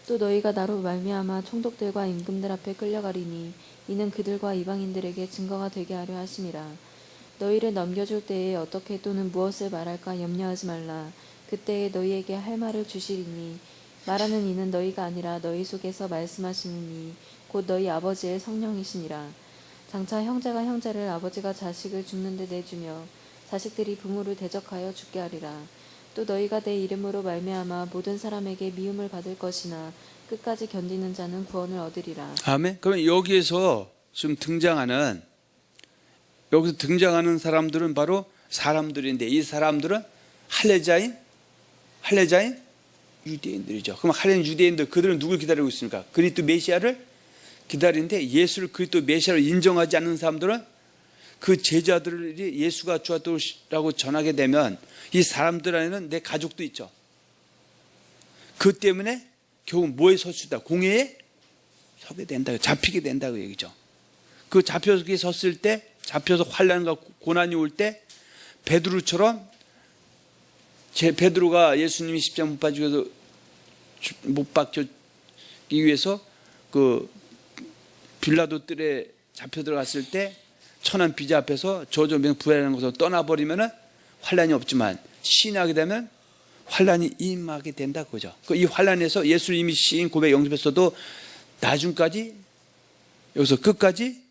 B: 또 너희가 나로 말미암아 총독들과 임금들 앞에 끌려가리니 이는 그들과 이방인들에게 증거가 되게 하려 하심이라. 너희를 넘겨줄 때에 어떻게 또는 무엇을 말할까 염려하지 말라. 그때에 너희에게 할 말을 주시리니 말하는 이는 너희가 아니라 너희 속에서 말씀하시는 이 곧 너희 아버지의 성령이시니라. 장차 형제가 형제를 아버지가 자식을 죽는 데 내주며 자식들이 부모를 대적하여 죽게 하리라. 또 너희가 내 이름으로 말미암아 모든 사람에게 미움을 받을 것이나 끝까지 견디는 자는 구원을 얻으리라. 아멘.
A: 그러면 여기서 지금 등장하는 사람들은 바로 사람들인데 이 사람들은 할례자인 유대인들이죠. 그럼 할례 유대인들 그들은 누굴 기다리고 있습니까? 그리스도 메시아를 기다리는데 예수를 그리스도 메시아로 인정하지 않는 사람들은 그 제자들이 예수가 주었다고 전하게 되면 이 사람들 안에는 내 가족도 있죠. 그 때문에 결국 뭐에 설 수 있다? 공회에 서게 된다. 잡히게 된다고 얘기죠. 그 잡혀서 섰을 때 잡혀서 환난과 고난이 올 때 베드로처럼 베드로가 예수님이 십자가 못 박히기 위해서 그 빌라도 뜰에 잡혀 들어갔을 때 천한 비자 앞에서 저주명 부활하는 것으로 떠나버리면 환난이 없지만 신하게 되면 환란이 임하게 된다 그죠. 이 환란에서 예수를 이미 시인 고백 영접했어도 나중까지 여기서 끝까지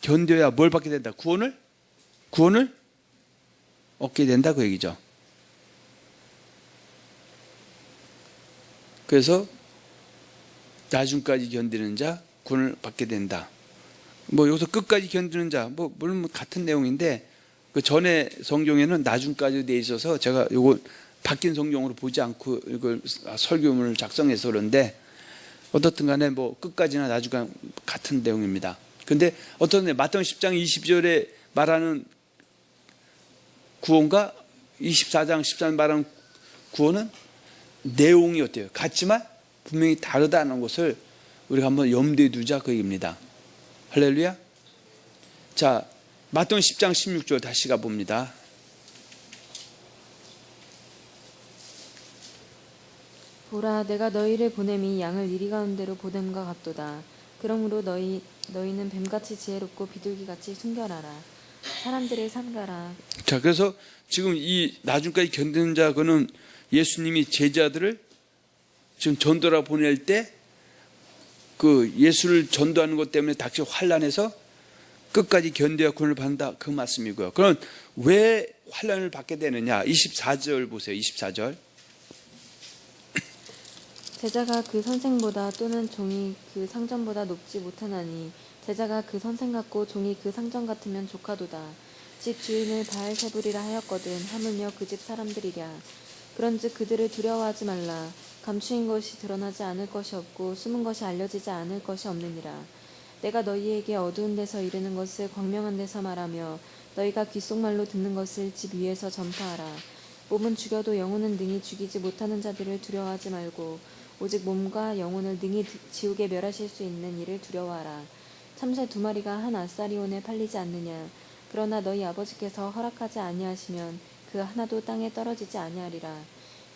A: 견뎌야 뭘 받게 된다? 구원을 얻게 된다 그 얘기죠. 그래서 나중까지 견디는 자 구원을 받게 된다. 뭐 여기서 끝까지 견디는 자, 뭐 물론 같은 내용인데 그 전에 성경에는 나중까지 돼 있어서 제가 요거 바뀐 성경으로 보지 않고 이걸 설교문을 작성해서 그런데 어떻든 간에 뭐 끝까지나 나중까지 같은 내용입니다. 근데 어떤 마태복음 10장 20절에 말하는 구원과 24장 13절 말하는 구원은 내용이 어때요? 같지만 분명히 다르다는 것을 우리가 한번 염두에 두자 그 얘기입니다. 할렐루야. 자, 마태복음 10장 16절 다시 가봅니다.
B: 보라, 내가 너희를 보냄이 양을 이리 가운데로 보냄과 같도다. 그러므로 너희는 뱀같이 지혜롭고 비둘기같이 순결하라. 사람들을 삼가라.
A: 자, 그래서 지금 이 나중까지 견디는 자 그는 예수님이 제자들을 지금 전도라 보낼 때 그 예수를 전도하는 것 때문에 닥쳐 환란해서 끝까지 견뎌야 구원을 받는다 그 말씀이고요. 그럼 왜 환란을 받게 되느냐? 24절 보세요. 24절.
B: 제자가 그 선생보다 또는 종이 그 상전보다 높지 못하나니 제자가 그 선생 같고 종이 그 상전 같으면 조카도다. 집 주인을 바알세불이라 하였거든 하물며 그 집 사람들이랴. 그런즉 그들을 두려워하지 말라. 감추인 것이 드러나지 않을 것이 없고 숨은 것이 알려지지 않을 것이 없느니라. 내가 너희에게 어두운 데서 이르는 것을 광명한 데서 말하며 너희가 귓속말로 듣는 것을 집 위에서 전파하라. 몸은 죽여도 영혼은 능히 죽이지 못하는 자들을 두려워하지 말고 오직 몸과 영혼을 능히 지옥에 멸하실 수 있는 이를 두려워하라. 참새 2마리가 한 아사리온에 팔리지 않느냐. 그러나 너희 아버지께서 허락하지 아니하시면 그 하나도 땅에 떨어지지 아니하리라.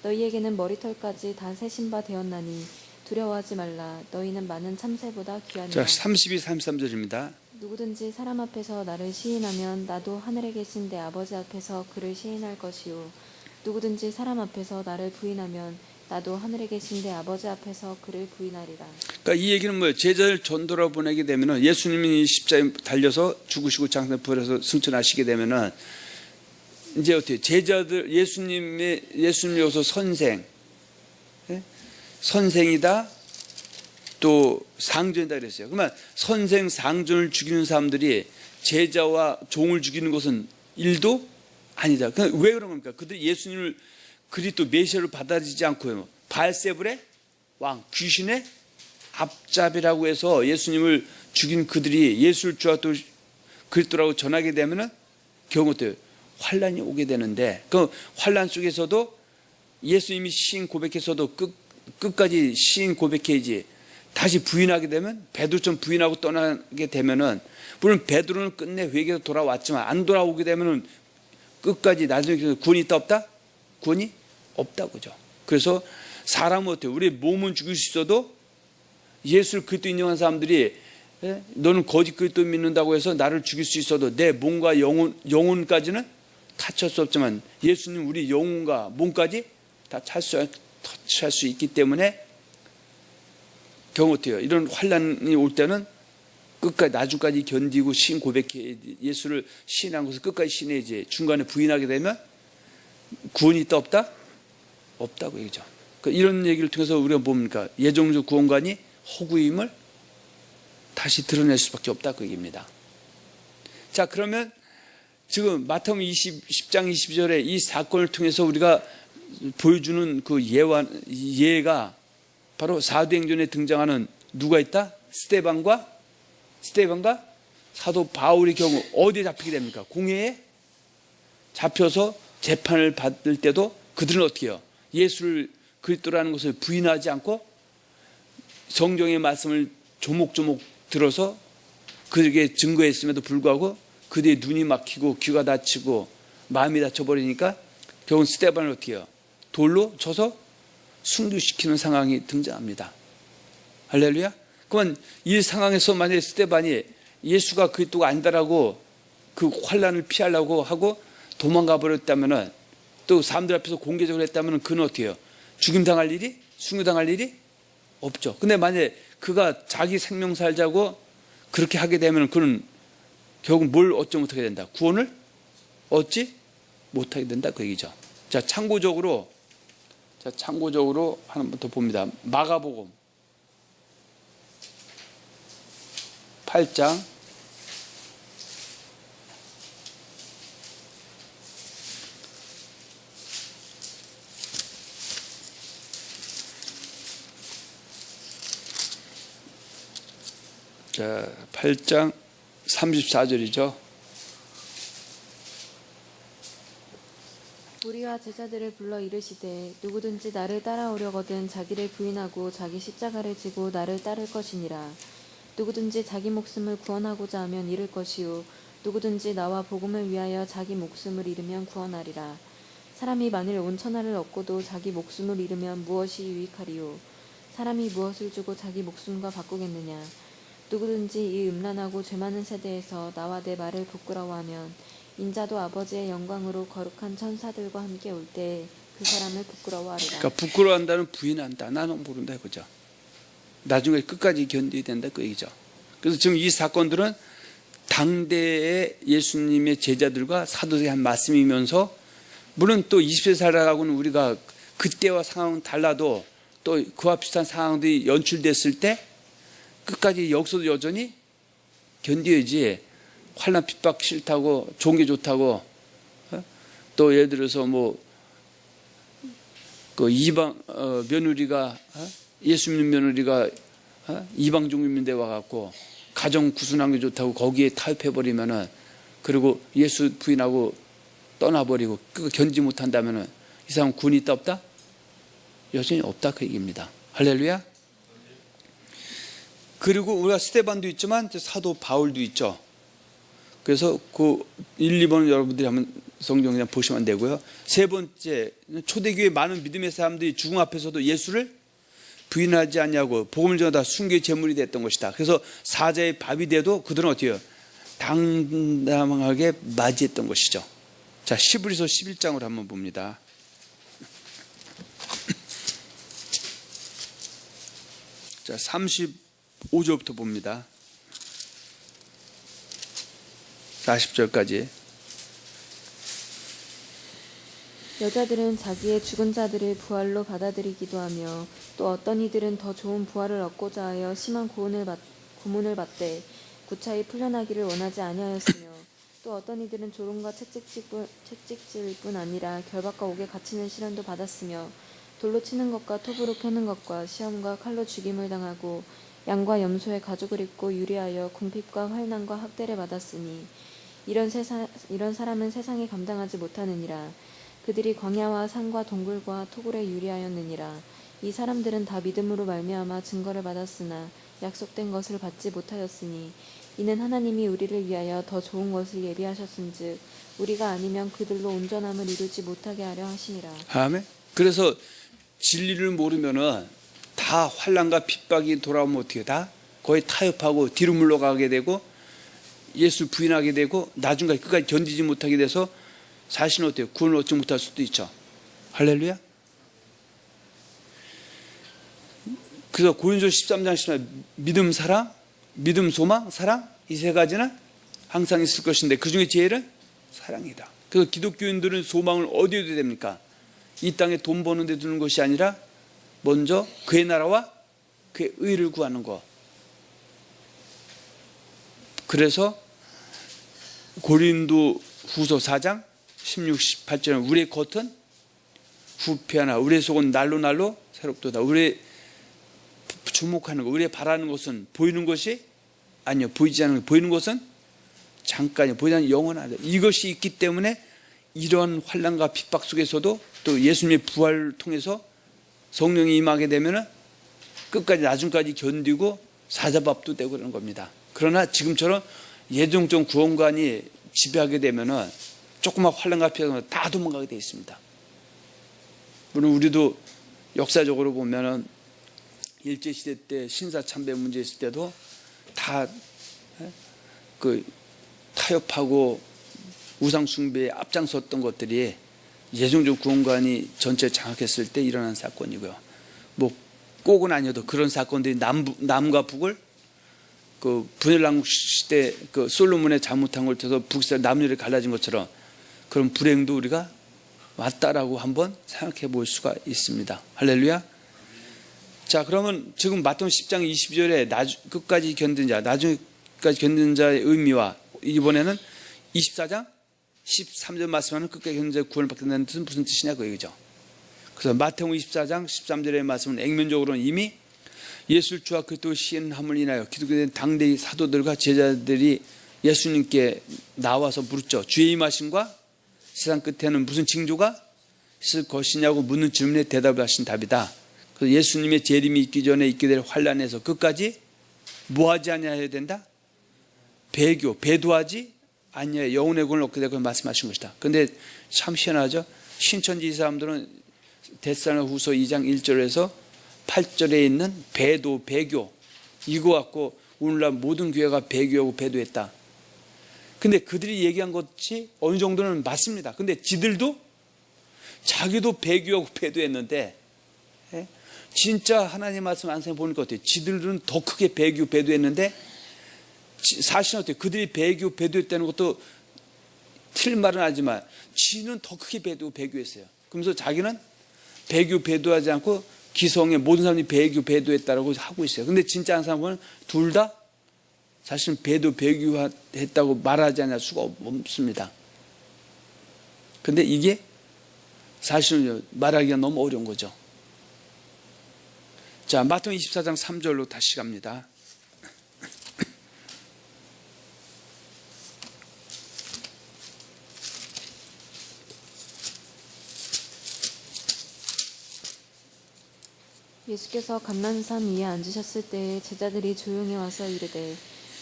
B: 너희에게는 머리털까지 다 세신 바 되었나니 두려워하지 말라. 너희는 많은 참새보다 귀하니라.
A: 자, 32, 33절입니다.
B: 누구든지 사람 앞에서 나를 시인하면 나도 하늘에 계신 내 아버지 앞에서 그를 시인할 것이요. 누구든지 사람 앞에서 나를 부인하면 나도 하늘에 계신 내 아버지 앞에서 그를 부인하리라.
A: 그러니까 이 얘기는 뭐예요? 제자를 전도라 보내게 되면은 예수님이 십자가에 달려서 죽으시고 장사에 부활해서 승천하시게 되면은 이제 어떻게 제자들 예수님으로서 선생, 예? 선생이다 또 상전이다 그랬어요. 그러면 선생 상전을 죽이는 사람들이 제자와 종을 죽이는 것은 일도 아니다. 왜 그런 겁니까? 그들이 예수님을 그리스도 메시아를 받아들이지 않고요. 바알세불의 왕, 귀신의 앞잡이라고 해서 예수님을 죽인 그들이 예수를 주와 또 그리스도라고 전하게 되면은 경우 때 환란이 오게 되는데 그 환란 속에서도 예수님이 시인 고백해서도 끝까지 시인 고백해야지 다시 부인하게 되면 베드로처럼 부인하고 떠나게 되면은 물론 베드로는 끝내 회개에서 돌아왔지만 안 돌아오게 되면은 끝까지 나중에 구원이 있다 없다? 구원이 없다 그죠. 그래서 사람은 어때요? 우리 몸은 죽일 수 있어도 예수를 그리스도 인정한 사람들이 너는 거짓 그리스도 믿는다고 해서 나를 죽일 수 있어도 내 몸과 영혼까지는 타치할 수 없지만 예수님 우리 영혼과 몸까지 다 터치할 수 있기 때문에 경우 어때요? 이런 환란이 올 때는 끝까지 나중까지 견디고 시인 고백해 예수를 시인한 것을 끝까지 시인해야지 중간에 부인하게 되면 구원이 있다 없다? 없다고 얘기죠. 그러니까 이런 얘기를 통해서 우리가 뭡니까? 예정적 구원관이 허구임을 다시 드러낼 수밖에 없다 그 얘기입니다. 자, 그러면 지금 마태복음 10장 22절에 이 사건을 통해서 우리가 보여주는 그 예가 바로 사도행전에 등장하는 누가 있다? 스데반과 사도 바울의 경우 어디에 잡히게 됩니까? 공회에 잡혀서 재판을 받을 때도 그들은 어떻게 해요? 예수를 그리스도라는 것을 부인하지 않고 성경의 말씀을 조목조목 들어서 그에게 증거했음에도 불구하고 그들의 눈이 막히고 귀가 다치고 마음이 다쳐버리니까 결국 스데반을 어떻게 해요? 돌로 쳐서 순교시키는 상황이 등장합니다. 할렐루야. 그러면 이 상황에서 만약에 스데반이 예수가 그리스도가 아니다라고 그 환란을 피하려고 하고 도망가 버렸다면은 또 사람들 앞에서 공개적으로 했다면 그는 어떻게 해요? 죽임당할 일이? 순교당할 일이 없죠. 근데 만약에 그가 자기 생명 살자고 그렇게 하게 되면 그는 결국 뭘 얻지 못하게 된다. 구원을 얻지 못하게 된다. 그 얘기죠. 자, 참고적으로 하나부터 봅니다. 마가복음 8장 8장 34절이죠.
B: 우리와 제자들을 불러 이르시되 누구든지 나를 따라오려거든 자기를 부인하고 자기 십자가를 지고 나를 따를 것이니라. 누구든지 자기 목숨을 구원하고자 하면 잃을 것이요 누구든지 나와 복음을 위하여 자기 목숨을 잃으면 구원하리라. 사람이 만일 온 천하를 얻고도 자기 목숨을 잃으면 무엇이 유익하리요. 사람이 무엇을 주고 자기 목숨과 바꾸겠느냐. 누구든지 이 음란하고 죄 많은 세대에서 나와 내 말을 부끄러워하면 인자도 아버지의 영광으로 거룩한 천사들과 함께 올 때 그 사람을 부끄러워하리라.
A: 그러니까 부끄러워한다는 부인한다. 나는 모른다 이거죠. 나중에 끝까지 견뎌야 된다 그 얘기죠. 그래서 지금 이 사건들은 당대의 예수님의 제자들과 사도들이 한 말씀이면서 물론 또 20세 살아가고는 우리가 그때와 상황은 달라도 또 그와 비슷한 상황들이 연출됐을 때 끝까지 여기서도 여전히 견뎌야지. 환난 핍박 싫다고 좋은 게 좋다고 또 예를 들어서 그 이방 며느리가 예수 믿는 며느리가 이방 종교인데 와갖고 가정 구순한 게 좋다고 거기에 타협해 버리면은 그리고 예수 부인하고 떠나버리고 그거 견지 못한다면은 이 사람 군이 있다 없다? 여전히 없다 그 얘기입니다. 할렐루야. 그리고 우리가 스데반도 있지만 사도 바울도 있죠. 그래서 그 1, 2번 여러분들이 한번 성경 그냥 보시면 되고요. 세 번째, 초대교회 많은 믿음의 사람들이 죽음 앞에서도 예수를 부인하지 않냐고 복음을 전하다 순교의 제물이 됐던 것이다. 그래서 사자의 밥이 돼도 그들은 어떻게 해요? 당당하게 맞이했던 것이죠. 자, 히브리서 11장으로 한번 봅니다. 자, 35절부터 봅니다. 40절까지.
B: 여자들은 자기의 죽은 자들을 부활로 받아들이기도 하며 또 어떤 이들은 더 좋은 부활을 얻고자 하여 심한 고문을 받되 구차히 풀려나기를 원하지 아니하였으며 또 어떤 이들은 조롱과 채찍질 뿐 아니라 결박과 옥에 갇히는 시련도 받았으며 돌로 치는 것과 톱으로 캐는 것과 시험과 칼로 죽임을 당하고 양과 염소의 가죽을 입고 유리하여 궁핍과 환난과 학대를 받았으니 이런 사람은 세상에 감당하지 못하느니라. 그들이 광야와 산과 동굴과 토굴에 유리하였느니라. 이 사람들은 다 믿음으로 말미암아 증거를 받았으나 약속된 것을 받지 못하였으니 이는 하나님이 우리를 위하여 더 좋은 것을 예비하셨은즉 우리가 아니면 그들로 온전함을 이루지 못하게 하려 하시니라.
A: 아멘. 그래서 진리를 모르면은 다 환난과 핍박이 돌아오면 어떻게 다 거의 타협하고 뒤로 물러가게 되고 예수 부인하게 되고 나중까지 끝까지 견디지 못하게 돼서 자신은 어때요? 구원을 얻지 못할 수도 있죠. 할렐루야. 그래서 고린도 13장 10절 믿음, 사랑, 믿음, 소망, 사랑 이 세 가지는 항상 있을 것인데 그 중에 제일은 사랑이다. 그래서 기독교인들은 소망을 어디에 둬야 됩니까? 이 땅에 돈 버는 데 두는 것이 아니라 먼저 그의 나라와 그의 의를 구하는 것. 그래서 고린도 후서 4장 16, 18절은 우리의 겉은 후패하나 우리의 속은 날로 새롭도다. 우리의 주목하는 것, 우리의 바라는 것은 보이는 것이 아니요. 보이지 않는 것. 보이는 것은 잠깐이요. 보이지 않는 영원하다. 이것이 있기 때문에 이러한 환난과 핍박 속에서도 또 예수님의 부활을 통해서 성령이 임하게 되면 끝까지 나중까지 견디고 사자밥도 되고 그러는 겁니다. 그러나 지금처럼 예정적 구원관이 지배하게 되면 조그만 환난과 핍박은 다 도망가게 되어 있습니다. 물론 우리도 역사적으로 보면 일제시대 때 신사참배 문제 있을 때도 다 타협하고 우상숭배에 앞장섰던 것들이 예정적 구원관이 전체 장악했을 때 일어난 사건이고요. 뭐 꼭은 아니어도 그런 사건들이 남과 북을 그 분열왕국 시대 그 솔로몬의 잘못한 걸 통해서 북이스라엘 남유를 갈라진 것처럼 그런 불행도 우리가 왔다라고 한번 생각해 볼 수가 있습니다. 할렐루야. 자, 그러면 지금 마태복음 10장 22절에 끝까지 견딘 자, 나중까지 견딘 자의 의미와 이번에는 24장 13절 말씀하는 끝까지 견딘 자의 구원을 받게 된다는 뜻은 무슨 뜻이냐 그 얘기죠. 그래서 마태복음 24장 13절의 말씀은 액면적으로는 이미 예수를 주와 그리스도 시인함을 인하여 기독교된 당대의 사도들과 제자들이 예수님께 나와서 물었죠. 주의 임하심과 세상 끝에는 무슨 징조가 있을 것이냐고 묻는 질문에 대답을 하신 답이다. 그래서 예수님의 재림이 있기 전에 있게 될 환란에서 끝까지 뭐하지 아니하여야 된다? 배도하지 아니하여 영혼의 구원을 얻게 될 걸 말씀하신 것이다. 그런데 참 희한하죠. 신천지 이 사람들은 데살로니가후서 2장 1절에서 8절에 있는 배도, 배교 이거 갖고 오늘날 모든 교회가 배교하고 배도했다. 근데 그들이 얘기한 것이 어느 정도는 맞습니다. 근데 지들도 자기도 배교하고 배도했는데 진짜 하나님 말씀 안 생각해보니까 어때요? 지들은 더 크게 배교, 배도했는데 사실은 어때요? 그들이 배교, 배도했다는 것도 틀린 말은 아니지만 지는 더 크게 배도, 배교했어요. 그러면서 자기는 배교, 배도하지 않고 기성의 모든 사람이 배교, 배도했다라고 하고 있어요. 근데 진짜 한 사람은 둘 다 사실은 배도, 배교했다고 말하지 않을 수가 없습니다. 근데 이게 사실은 말하기가 너무 어려운 거죠. 자, 마태복음 24장 3절로 다시 갑니다.
B: 예수께서 감람산 위에 앉으셨을 때에 제자들이 조용히 와서 이르되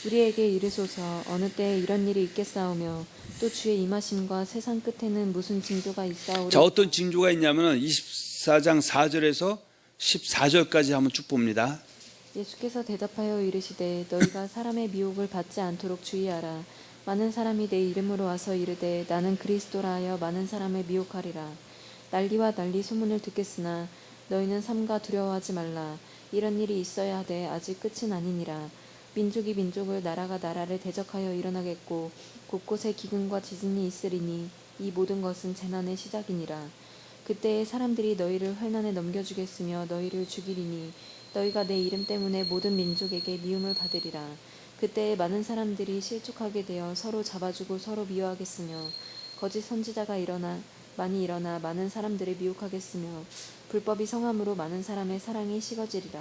B: 우리에게 이르소서 어느 때에 이런 일이 있겠사오며 또 주의 임하심과 세상 끝에는 무슨 징조가 있사오리까.
A: 자, 어떤 징조가 있냐면 24장 4절에서 14절까지 한번 쭉 봅니다.
B: 예수께서 대답하여 이르시되 너희가 사람의 미혹을 받지 않도록 주의하라. 많은 사람이 내 이름으로 와서 이르되 나는 그리스도라 하여 많은 사람을 미혹하리라. 난리와 난리 소문을 듣겠으나 너희는 삼가 두려워하지 말라. 이런 일이 있어야 하되 아직 끝은 아니니라. 민족이 민족을 나라가 나라를 대적하여 일어나겠고 곳곳에 기근과 지진이 있으리니 이 모든 것은 재난의 시작이니라. 그때에 사람들이 너희를 환난에 넘겨주겠으며 너희를 죽이리니 너희가 내 이름 때문에 모든 민족에게 미움을 받으리라. 그때에 많은 사람들이 실족하게 되어 서로 잡아주고 서로 미워하겠으며 거짓 선지자가 많이 일어나 많은 사람들을 미혹하겠으며 불법이 성함으로 많은 사람의 사랑이 식어지리라.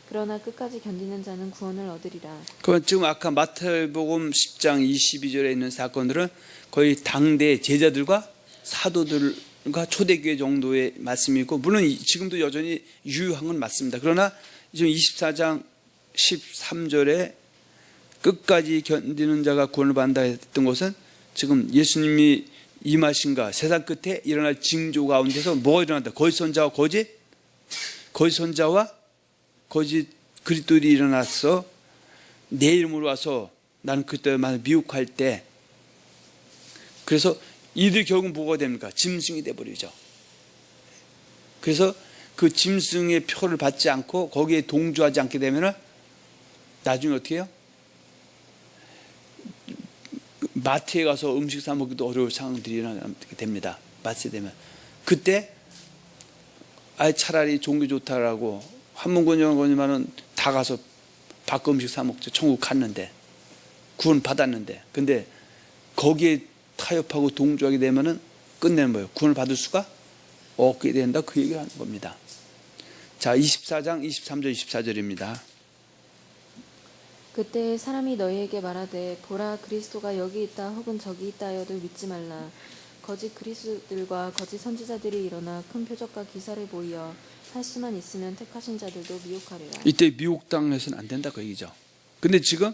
B: 그러나 끝까지 견디는 자는 구원을 얻으리라.
A: 그럼 지금 아까 마태복음 10장 22절에 있는 사건들은 거의 당대 제자들과 사도들과 초대교회 정도의 말씀이고 물론 지금도 여전히 유효한 건 맞습니다. 그러나 지금 24장 13절에 끝까지 견디는 자가 구원을 받는다 했던 것은 지금 예수님이 임하신가 세상 끝에 일어날 징조 가운데서 뭐가 일어난다? 거짓 선자와 거짓 그리스도인이 일어나서 내 이름으로 와서 나는 그때만 미혹할 때 그래서 이들 결국 뭐가 됩니까? 짐승이 돼버리죠. 그래서 그 짐승의 표를 받지 않고 거기에 동조하지 않게 되면 나중에 어떻게 해요? 마트에 가서 음식 사 먹기도 어려울 상황들이 일어나게 됩니다. 마트에 되면 그때 차라리 종교 좋다라고 한문권이만은 다 가서 바꿔 음식 사 먹죠. 천국 갔는데 구원 받았는데 근데 거기에 타협하고 동조하게 되면은 끝내는 거예요. 구원을 받을 수가 없게 된다. 그 얘기를 하는 겁니다. 자, 24장 23절 24절입니다.
B: 그때 사람이 너희에게 말하되 보라 그리스도가 여기 있다 혹은 저기 있다 하여도 믿지 말라. 거짓 그리스도들과 거짓 선지자들이 일어나 큰 표적과 기사를 보이어 할 수만 있으면 택하신 자들도 미혹하리라.
A: 이때 미혹당해서는 안 된다 그 얘기죠. 근데 지금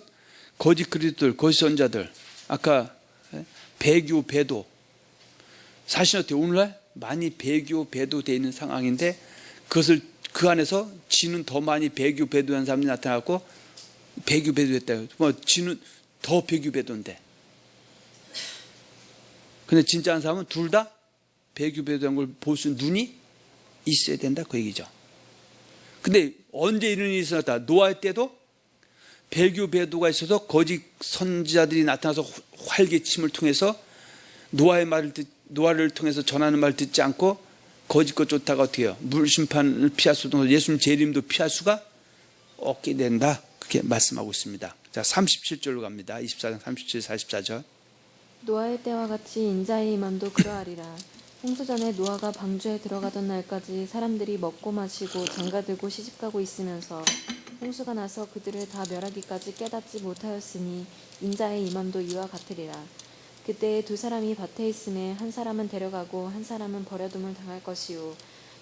A: 거짓 그리스도들, 거짓 선자들 아까 배교, 배도 사실 어때요? 오늘날 많이 배교, 배도되어 있는 상황인데 그것을 그 안에서 지는 더 많이 배교, 배도한 사람들이 나타나고 배교, 배도했다. 지는 더 배교, 배도인데 근데 진짜 한 사람은 둘 다 배교배도한 걸 볼 수 있는 눈이 있어야 된다 그 얘기죠. 근데 언제 이런 일이 있었다? 노아 때도 배교배도가 있어서 거짓 선지자들이 나타나서 활개침을 통해서 노아를 통해서 전하는 말을 듣지 않고 거짓 것 쫓다가 어떻게 해요? 물심판을 피할 수도 없고 예수님 재림도 피할 수가 없게 된다. 그렇게 말씀하고 있습니다. 자, 37절로 갑니다. 24장 37, 44절.
B: 노아의 때와 같이 인자의 임함도 그러하리라. 홍수 전에 노아가 방주에 들어가던 날까지 사람들이 먹고 마시고 장가들고 시집가고 있으면서 홍수가 나서 그들을 다 멸하기까지 깨닫지 못하였으니 인자의 임함도 이와 같으리라. 그때에 두 사람이 밭에 있음에 한 사람은 데려가고 한 사람은 버려둠을 당할 것이요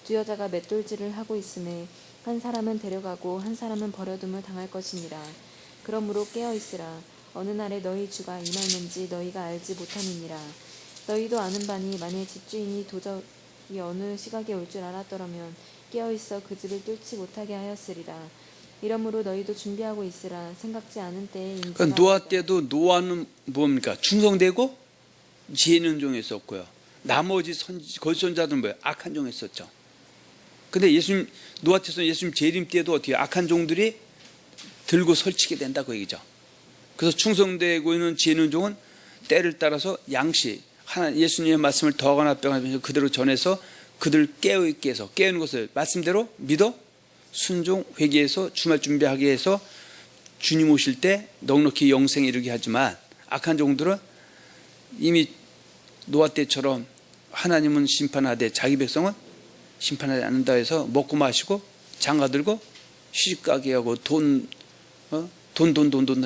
B: 두 여자가 맷돌질을 하고 있음에 한 사람은 데려가고 한 사람은 버려둠을 당할 것이니라. 그러므로 깨어 있으라. 어느 날에 너희 주가 임하는지 너희가 알지 못함이니라. 너희도 아는 바니 만일 집주인이 도저히 어느 시각에 올 줄 알았더라면 깨어 있어 그 집을 뚫지 못하게 하였으리라. 이러므로 너희도 준비하고 있으라. 생각지 않은 때에 인자가
A: 그러니까 노아 때도 노아는 뭡니까? 충성되고 지혜 있는 종이 있었고요. 나머지 거짓 선자들은 뭐예요? 악한 종이 있었죠. 근데 노아 때서 예수님 재림 때도 어떻게 악한 종들이 들고 설치게 된다 그 얘기죠. 그래서 충성되고 있는 지혜 있는 종은 때를 따라서 예수님의 말씀을 더하거나 빼거나 그대로 전해서 그들 깨어있게 해서 깨우는 것을 말씀대로 믿어 순종 회개해서 주말 준비하게 해서 주님 오실 때 넉넉히 영생에 이르게 하지만 악한 종들은 이미 노아 때처럼 하나님은 심판하되 자기 백성은 심판하지 않는다 해서 먹고 마시고 장가들고 시집가게 하고 돈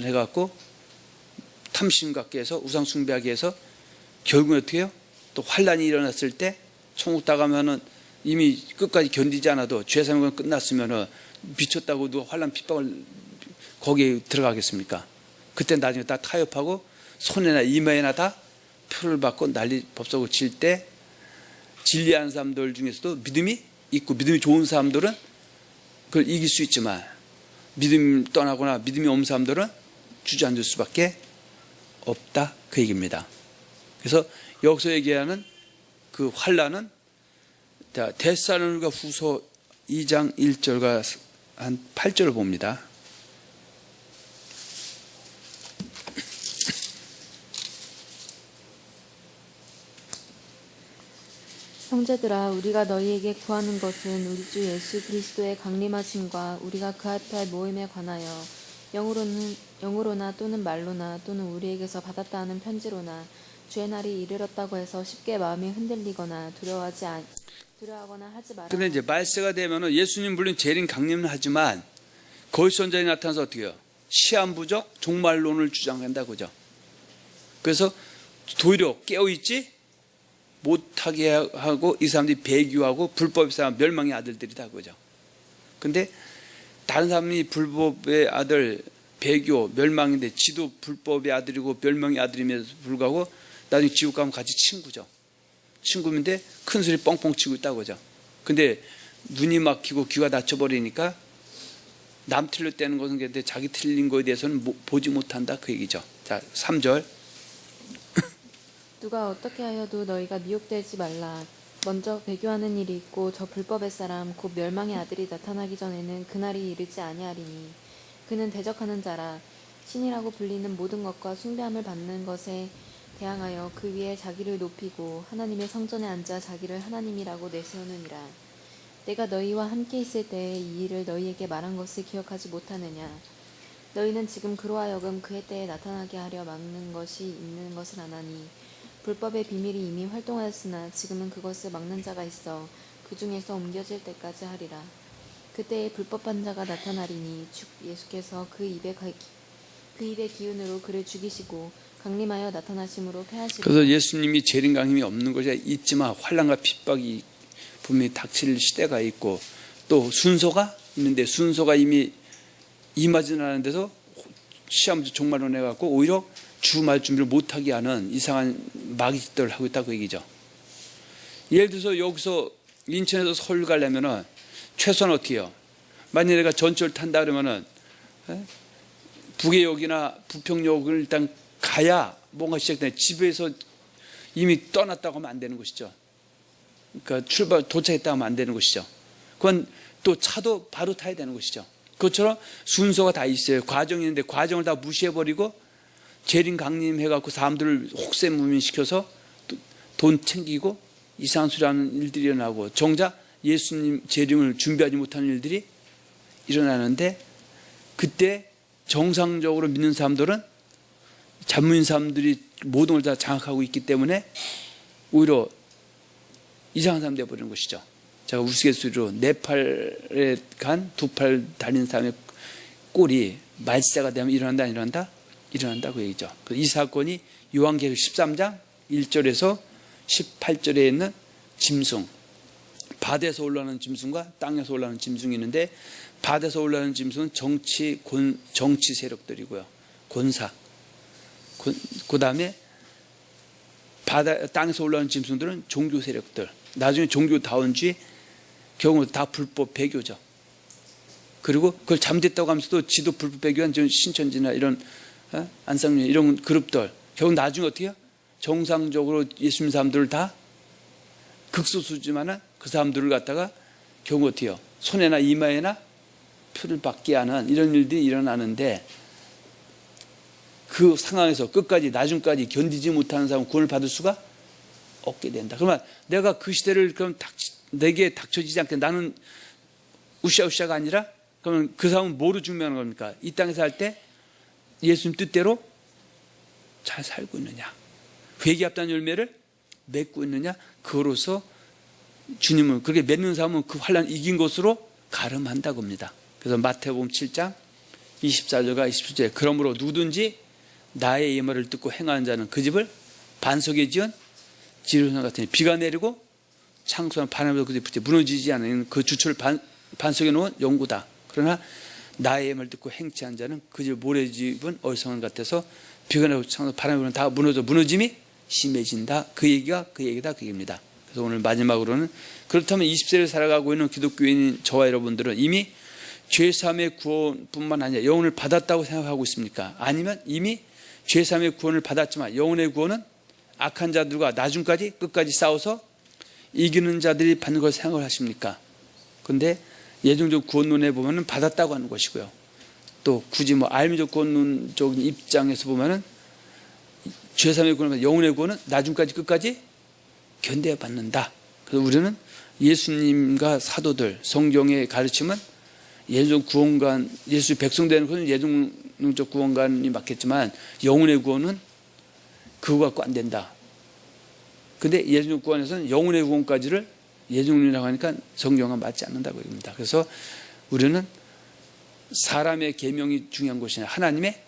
A: 해갖고 탐심 갖게 해서 우상 숭배하게 해서 결국은 어떻게 해요? 또 환란이 일어났을 때 천국 나가면은 이미 끝까지 견디지 않아도 죄 사는 끝났으면은 미쳤다고 누가 환란 핍박을 거기에 들어가겠습니까? 그때 나중에 다 타협하고 손에나 이마에나 다 표를 받고 난리 법석을 칠 때 진리하는 사람들 중에서도 믿음이 있고 믿음이 좋은 사람들은 그걸 이길 수 있지만 믿음 떠나거나 믿음이 없는 사람들은 주저앉을 수밖에 없다 그 얘기입니다. 그래서 여기서 얘기하는 그 환란은 데살로니가 후서 2장 1절과 한 8절을 봅니다.
B: 형제들아 우리가 너희에게 구하는 것은 우리 주 예수 그리스도의 강림하심과 우리가 그 앞에 할 모임에 관하여 영으로나 또는 말로나 또는 우리에게서 받았다 하는 편지로나 주의 날이 이르렀다고 해서 쉽게 마음이 흔들리거나 두려워하거나 하지 마라.
A: 근데 이제 말세가 되면은 예수님 물론 재림 강림은 하지만 거짓 선자에 나타나서 어떻게 해요? 시한부적 종말론을 주장한다 그죠? 그래서 도리어 깨어있지 못하게 하고 이 사람들이 배교하고 불법의 사람 멸망의 아들들이다 그죠? 근데 다른 사람이 불법의 아들 배교 멸망인데 지도 불법의 아들이고 멸망의 아들임에도 불구하고 나중에 지옥 가면 같이 친구죠. 친구인데 큰 소리 뻥뻥 치고 있다고 그죠? 근데 눈이 막히고 귀가 닫혀버리니까 남 틀렸다는 것은 근데 자기 틀린 거에 대해서는 보지 못한다 그 얘기죠. 자, 3절.
B: 누가 어떻게 하여도 너희가 미혹되지 말라. 먼저 배교하는 일이 있고 저 불법의 사람 곧 멸망의 아들이 나타나기 전에는 그날이 이르지 아니하리니 그는 대적하는 자라. 신이라고 불리는 모든 것과 숭배함을 받는 것에 대항하여 그 위에 자기를 높이고 하나님의 성전에 앉아 자기를 하나님이라고 내세우느니라. 내가 너희와 함께 있을 때에 이 일을 너희에게 말한 것을 기억하지 못하느냐. 너희는 지금 그로 하여금 그의 때에 나타나게 하려 막는 것이 있는 것을 아나니 불법의 비밀이 이미 활동하였으나 지금은 그것을 막는 자가 있어 그 중에서 옮겨질 때까지 하리라. 그때에 불법한 자가 나타나리니 주 예수께서 그 입의 기운으로 그를 죽이시고 강림하여 나타나심으로 패하시리라.
A: 그래서 예수님이 재림 강림이 없는 것이 있지만 환란과 핍박이 분명히 닥칠 시대가 있고 또 순서가 있는데 순서가 이미 임하지는 않은 데서 시험부터 종말론 해갖고 오히려 주말 준비를 못하게 하는 이상한 마귀 짓들을 하고 있다고 얘기죠. 예를 들어서 여기서 인천에서 서울 가려면은 최소한 어떻게 해요? 만약에 내가 전철 탄다 그러면은 북해역이나 부평역을 일단 가야 뭔가 시작돼. 집에서 이미 떠났다고 하면 안 되는 것이죠. 그러니까 도착했다 하면 안 되는 것이죠. 그건 또 차도 바로 타야 되는 것이죠. 그것처럼 순서가 다 있어요. 과정이 있는데 과정을 다 무시해버리고 재림 강림해갖고 사람들을 혹세무민시켜서 돈 챙기고 이상한 소리 하는 일들이 일어나고 정작 예수님 재림을 준비하지 못하는 일들이 일어나는데, 그때 정상적으로 믿는 사람들은 잡무인 사람들이 모든 걸 다 장악하고 있기 때문에 오히려 이상한 사람 되어버리는 것이죠. 제가 우스갯소리로 네 팔에 간 두 팔 달린 사람의 꼴이 말세가 되면 일어난다 안 일어난다? 일어난다 그 얘기죠. 이 사건이 요한계시록 13장 1절에서 18절에 있는 짐승, 바다에서 올라오는 짐승과 땅에서 올라오는 짐승이 있는데, 바다에서 올라오는 짐승은 정치 세력들이고요. 권사. 그 다음에 땅에서 올라오는 짐승들은 종교 세력들. 나중에 종교다운지 경우 다 불법 배교죠. 그리고 그걸 잘못했다고 하면서도 지도 불법 배교한 신천지나 이런 안상민 이런 그룹들 결국 나중에 어떻게 해요? 정상적으로 예수 믿는 사람들을 다 극소수지만 그 사람들을 갖다가 결국 어떻게 해요? 손에나 이마에나 표를 받게 하는 이런 일들이 일어나는데, 그 상황에서 끝까지 나중까지 견디지 못하는 사람은 구원을 받을 수가 없게 된다. 그러면 내가 그 시대를 그럼 내게 닥쳐지지 않게 나는 우샤우샤가 아니라, 그러면 그 사람은 뭐로 증명하는 겁니까? 이 땅에서 살 때 예수님 뜻대로 잘 살고 있느냐, 회개합다는 열매를 맺고 있느냐, 그로서 주님은 그렇게 맺는 사람은 그 환난 이긴 것으로 가름한다고 합니다. 그래서 마태복음 7장 24절과 27절에 그러므로 누구든지 나의 이 말을 듣고 행하는 자는 그 집을 반석에 지은 지르산 같으니 비가 내리고 창수한 바람에도 그 집이 무너지지 않는 그 주초를 반석에 놓은 영구다. 그러나 나의 말을 듣고 행치 한 자는 그 집 모래집은 어리석은 같아서 비가 내리고 창수 바람에 불면 다 무너짐이 심해진다. 그 얘기다 그 얘기입니다. 그래서 오늘 마지막으로는, 그렇다면 20세를 살아가고 있는 기독교인인 저와 여러분들은 이미 죄사함의 구원뿐만 아니라 영혼을 받았다고 생각하고 있습니까? 아니면 이미 죄사함의 구원을 받았지만 영혼의 구원은 악한 자들과 나중까지 끝까지 싸워서 이기는 자들이 받는 걸 생각을 하십니까? 그런데 예정적 구원론에 보면은 받았다고 하는 것이고요. 또 굳이 알미적 구원론적인 입장에서 보면은 죄사함의 구원은 영혼의 구원은 나중까지 끝까지 견뎌야 받는다. 그래서 우리는 예수님과 사도들 성경의 가르침은 예정적 구원관, 예수 백성 되는 것은 예정적 구원관이 맞겠지만 영혼의 구원은 그거 갖고 안 된다. 근데 예정적 구원에서는 영혼의 구원까지를 예정론이라고 하니까 성경과 맞지 않는다고 합니다. 그래서 우리는 사람의 계명이 중요한 것이 아니라 하나님의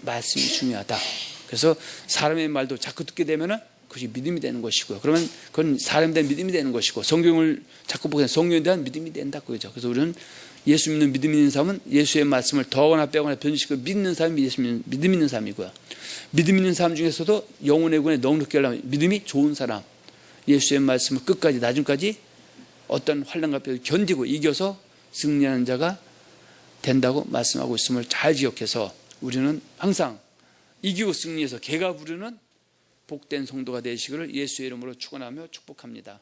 A: 말씀이 중요하다. 그래서 사람의 말도 자꾸 듣게 되면은 그것이 믿음이 되는 것이고요. 그러면 그건 사람에 대한 믿음이 되는 것이고, 성경을 자꾸 보게 되면 성경에 대한 믿음이 된다. 그거죠. 그래서 우리는 예수 믿는 믿음 있는 사람은 예수의 말씀을 더하거나 빼거나 변질시키고 믿는 사람이 예수 믿음 있는 사람이고요. 믿음 있는 사람 중에서도 영혼의 구원에 넉넉히 하려면 믿음이 좋은 사람, 예수의 말씀을 끝까지 나중까지 어떤 환난과 뼈를 견디고 이겨서 승리하는 자가 된다고 말씀하고 있음을 잘 기억해서 우리는 항상 이기고 승리해서 개가 부르는 복된 성도가 되시기를 예수의 이름으로 축원하며 축복합니다.